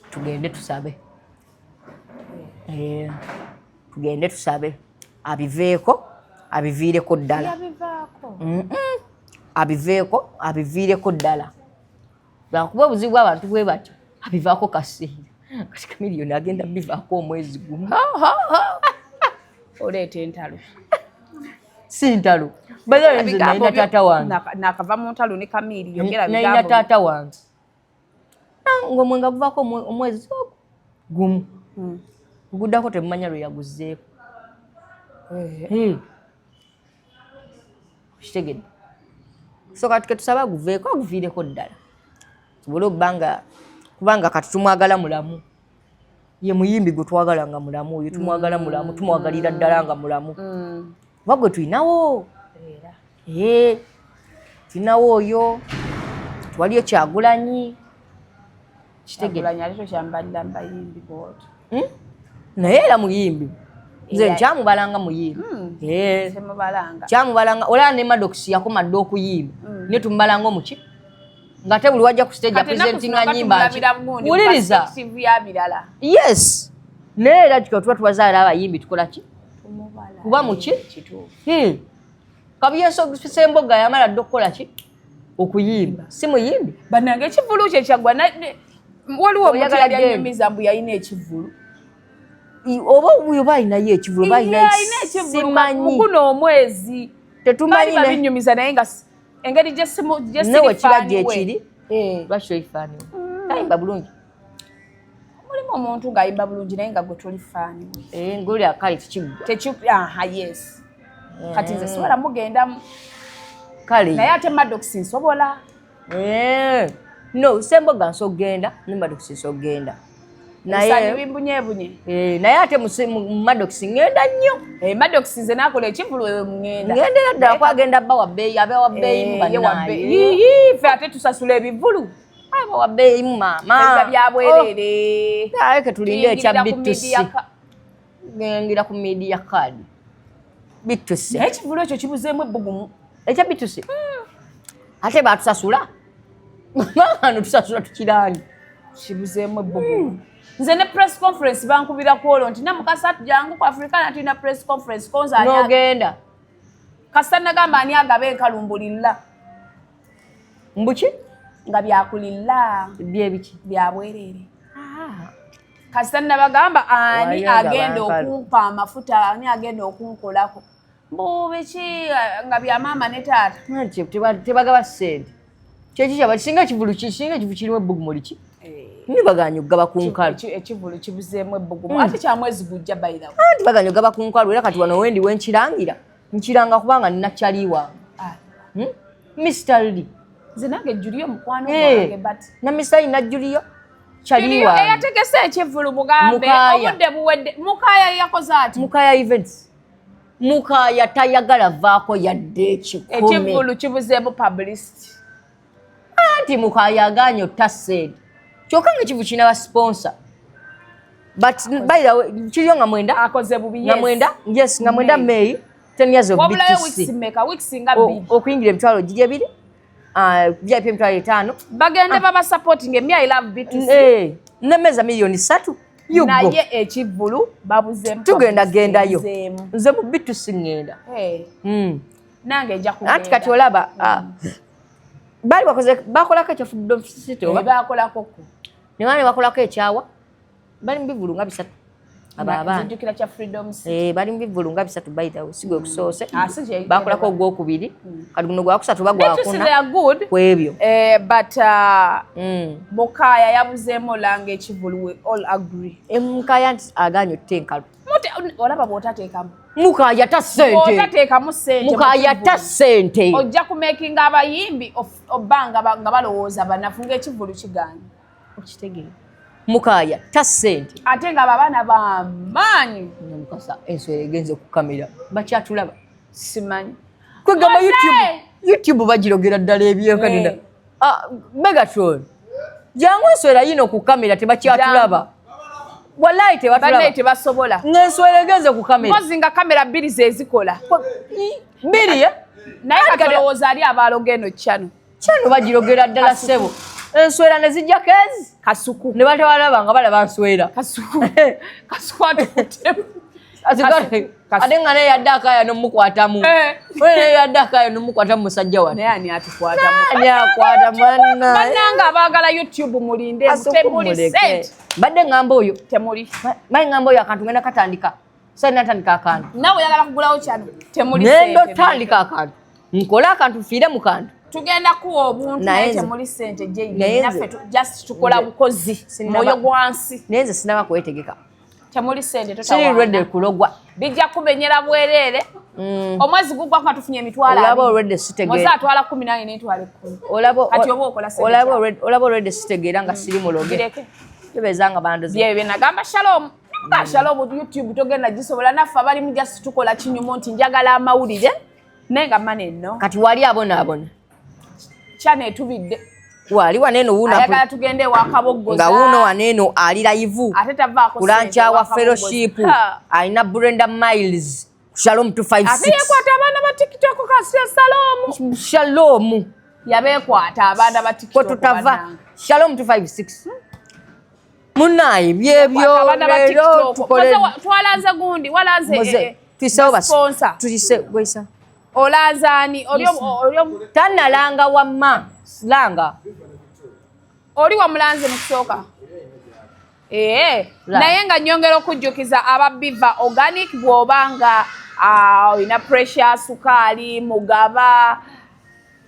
tugende tusabe tugende tusabe abiveeko abiviireko ddala abiviireko ddala lwakuba obuzibu bw'abantu bwe batyo abivaako kaseera kati Kamiliyoni agenda bivaako omwezi gumu oleeta entalo si ntalo baza nze nalina taata wange nakava mu ntalo ne Kamiri yogera bigambo nalina taata wange ng'omwenga guvaako omwezi gumu guddako temumanya lwe yaguzzeeko kitegedde so kati ketusaba guveeko aguviireko ddala sobole kubanga kati tumwagala mulamu ye muyimbi gwe twagala nga mulamu oyo tumwagala mulamu tumwagalira ddala nga mulamu kuba gwe tulinawo tulinawo oyo twaliyo Kyagulanyi naye era muyimbi nze nkyamubalanga muyimbi kyamubalanga olaba ne Maddox yakoma dde okuyimba naye tumubalanga omuki nga te buli wajja ku stage apresentinga nyimba wuliriza yes naye era kiko tuba tubazaala abayimbi tukola ki kuba muki Kabuyesu Ssemboga yamala dde okukola ki okuyimba si muyimbi bannange ekivulu kye kyaggwa waliwo omuntu yali anyumiza mbu yalina ekivulu oba oba alinayo ekivulu simanyi guno omwezi tetumanyi babinyumiza naye nga engeri newe kibajja ekiri lwaki olifaaniwe ayimba bulungi mulimu omuntu ng'ayimba bulungi naye nga gwe tolifaaniwe ngoli akali tekiggwa yes kati nze sobola mugendamu kale naye ate Maddox nsobola no Ssemboga nsobola okugenda ne Maddox nsobola okugenda naye bimbunyeebunye naye ate mu Maddox ngenda nnyo Maddox nze naakola ekivulu ewe mungenda ngendera ddala kwagenda bba wabbeeyi abewa bbeeyi bannaaye ffe ate tusasula ebivulu aba wabbeeyi mu maama eza byabwereere aleke tulinde ekya bitusi ngira ku media card bitusi naye ekivulu ekyo kibuzeemu ebbugumu ekya bitusi ate batusasula ano tusasula tukirangi kibuzeemu ebbugumu nze ne press conference bankubira kwolwo nti namukasa jangu ku Africana tulina press conference konza nogenda kasita nagamba ani agaba enkalumbulilla mbuki nga byakulilla byebiki byabwereere kasita nabagamba ani agenda okumpa amafuta ani agenda okunkolako mbubiki nga byamaama ne taata tebagaba ssente kyekikyaba kisinga ekivulu kirimu ebbugumu liki nibaganya okugaba ku nkalu ekivulu kibuzeemu ebbugumu ate kya mwezi gujja bayirawo tibaganya okugaba ku nkalu era kati wano wendi wenkirangira nkiranga kubanga nina kyali wange Mr. Lee nze nange Juliyo mukwano wange but na Mr. Lee na Juliyo kyali wange eyategese ekivulu mugambe obudde buwedde Mukaya yakoze ati Mukaya events Mukaya tayagala vaako yadde ekikome ekivulu kibuzeemu publicity anti Mukaya aganya otasedi kyokka nga ekivu kirina ba sponsor but by the way kiriyo nga mwenda akoze bubi nga mwenda yes nga mwenda May 10 years of wabulayo BTC weeks nga bbiri okuyingira emitwalo giri ebiri VIP emitwalo 5 bagende baba supporting me I love BTC nemeza miliyoni 3 naye ekivulu babuzeemu tugenda gendayo nze mu BTC ngenda nange nja kugenda anti kati olaba bali bakolako ekya Freedom City oba bakolako ne bakolako ekyawa bali mu bivulu nga 3 abaana njukira kya Freedom City bali mu bivulu nga 3 by the way sigwe okusoose bakolako ogwokubiri kati guno gwakusatu bagwakuna kwebyo but Mukaya yabuzeemu olanga ekivulu we all agree Mukaya aganya otenkalu olaba bw'otateekamu Mukaya ta ssente otateekamu ssente Mukaya ta ssente ojja kumekinga abayimbi obbanga nga balowooza banafu ng'ekivulu kigaanye okitegeera Mukaya ta ssente ate nga abaana bamaanyi mukasa enswera egenze ku kamera bakyatulaba simanyi kwegamba YouTube bagirogera ddala ebyekanina Megatron jangu enswera yino ku kamera tebakyatulaba wallahi tebatulaba tebasobola ng'enswera egenze ku kamera mpozi nga kamera bbiri zezikola bbiri naye katolowooza ali abaaloga eno kyano bagirogera ddala ssebo enswera ne zijjako ezi kasuku ne batabalaba nga balaba nswera kasuku atukutemu ate nga naye yadde akaya nomukwatamu naye yadde akaya nomukwatamu musajja wano naye ani atukwatamu ani akwata mwana bannanga abaagala YouTube mulinde temuli sente badde ngamba oyo temuli mayi ngamba oyo akantu ngenda katandika so natandika akantu nawe oyagala kugulawo kyano temuli nendo tandika akantu nkola akantu fiire mu kantu tugenda kuwa obuntu naye temuli ssente naffe just tukola bukozi mwoyo gwansi naye nze sinaba kwetegeka temuli ssente siri ready kulogwa bijja kubenyera bwereere omwezi gugwa nga tufunye emitwalo olaba already sitegeera moza atwala 18 n'etwala 10 kati oba okola ssente olaba already sitegeera nga siri muloge tebezanga bandozi bye nagamba Shalom Shalom YouTube togenda gisobola naffe abali mu just tukola kinyumo nti njagala amawulire naye nga mane nno kati wali abona kyane etubidde wali waneno wuna ayagala tugende wakaboggoza nga wuno waneno ali live ate tavaako kulancha wa fellowship alina Brenda Miles Shalom 256 ate yekwata abaana ba TikTok kasi Shalom yabekwata abaana ba TikTok ko tutava Shalom 256 munayi byebyo lero tukole twalaze gundi walaze sponsor tulise gwesa olanzani olyo tanalanga wamma langa oli wa mulanze musoka naye nga nyongera okujjukiza ababiva organic bwobanga ina pressure sukali mugaba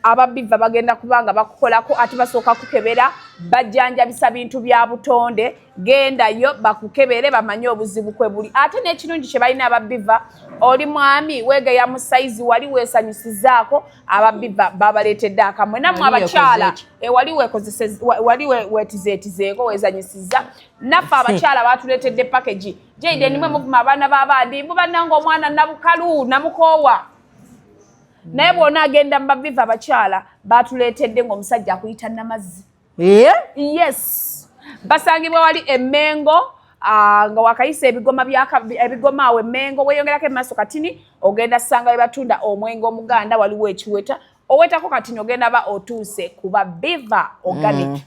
ababiva bagenda kubanga bakukolako ati basooka kukebera bajjanjabisa bintu bya butonde gendayo bakukebere bamanye obuzibu kwe buli ate n'ekirungi kye balina ababiva oli mwami wegeya mu saizi wali weesanyusizaako ababiva babaleetedde akamwe nammwe abakyala wali wetizeetizeeko weezanyusiza naffe abakyala baatuleetedde package jeide nimwe muvuma abaana b'abandi mubannanga omwana nabukalu namukoowa naye bwona agenda mu babiva abakyala baatuleetedde ng'omusajja akuyita namazzi yes basangibwa wali Emmengo nga wakayisa ebigoma awo Emmengo weyongerako emaaso katini ogenda sanga we batunda omwenge omuganda waliwo ekiweta owetako katini ogenda ba otuuse ku babiva organic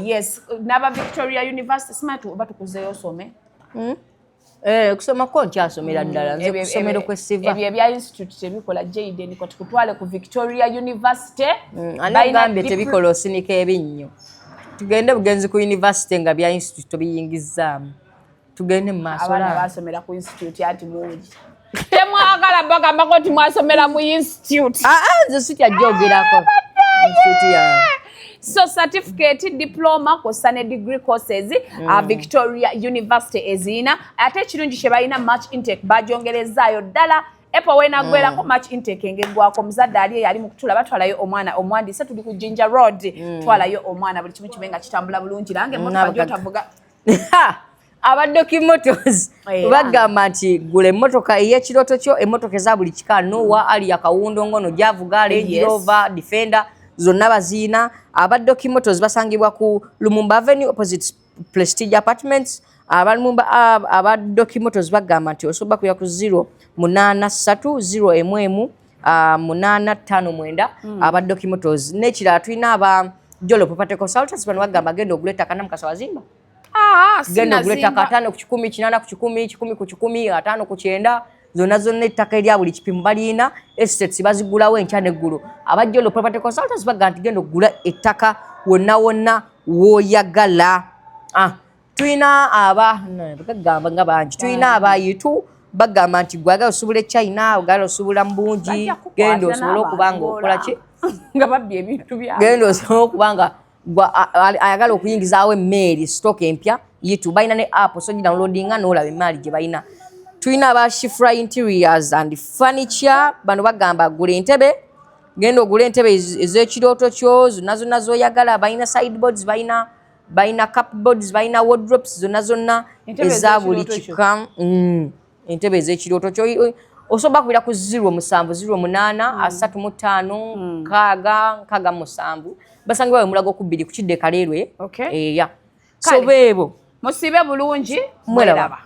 yes n'aba Victoria University smart batukuzeeyo osome kusoma ko nkyasomera ddala nze kusomero kwesiva ebyo ebya institute tebikola Jayden ko tukutwale ku Victoria University anagambye tebikola osinika ebinnyo tugende bugenzi ku university nga bya institute biyingizaamu tugende mu maaso abaana basomera ku institute ati mungi temwagala bagamba ko timwasomera mu institute nze sityajogerako institute ya so certificate diploma kosa ne degree courses Victoria University ezina ate ekirungi kye balina match intake bajongerezaayo ddala epo wenagwerako match intake engegwako muzadde ali yali mu kutula batwalayo omwana omwandise tuli ku Jinja Road twalayo omwana buli kimu kibenga kitambula bulungi lange emotoka jotavuga Abadoki Motors bagamba nti gule emotoka ey'ekiroto kyo emotoka eza buli kika Noah ali yakawundo ngono javuga Range Rover Defender zonna baziina. Abadoki Motors basangibwa ku Lumumba Avenue opposite Prestige Apartments. Abadoki Motors bagamba nti osobola kuya ku 0830 Abadoki Motors n'ekirala tulina aba Jolo Property Consultants bano bagamba genda oguleta kana mukasa wazimba. Genda oguleta katano ku 10 kinana ku 10 10 ku 10 atano ku 9 zonna ettaka erya buli kipimo balina estates bazigulawo enkya neggulu. Abajjolo Property Consultants bagamba nti genda ogula ettaka wonna w'oyagala. Tulina bagamba nga bangi tulina abayitu bagamba nti gwagala osubula China ogala osubula mbungi genda osobola okubanga okola ki nga babbi ebintu bya genda osobola okubanga ayagala okuyingizaawo emmeri stock empya yitu balina ne app so downloadinga n'olaba emmali gye balina. Tulina aba Shifra Interiors and Furniture bano bagamba gula entebe genda ogula entebe ez'ekirooto kyo zonna z'oyagala balina sideboards balina cupboards balina wardrobes zonna eza buli kika entebe ez'ekirooto kyo osobola kubira ku 078335 basangibwa Mulago ku 2 ku Kidde Kaleerwe. Okay. So beebo musibe bulungi mwelaba.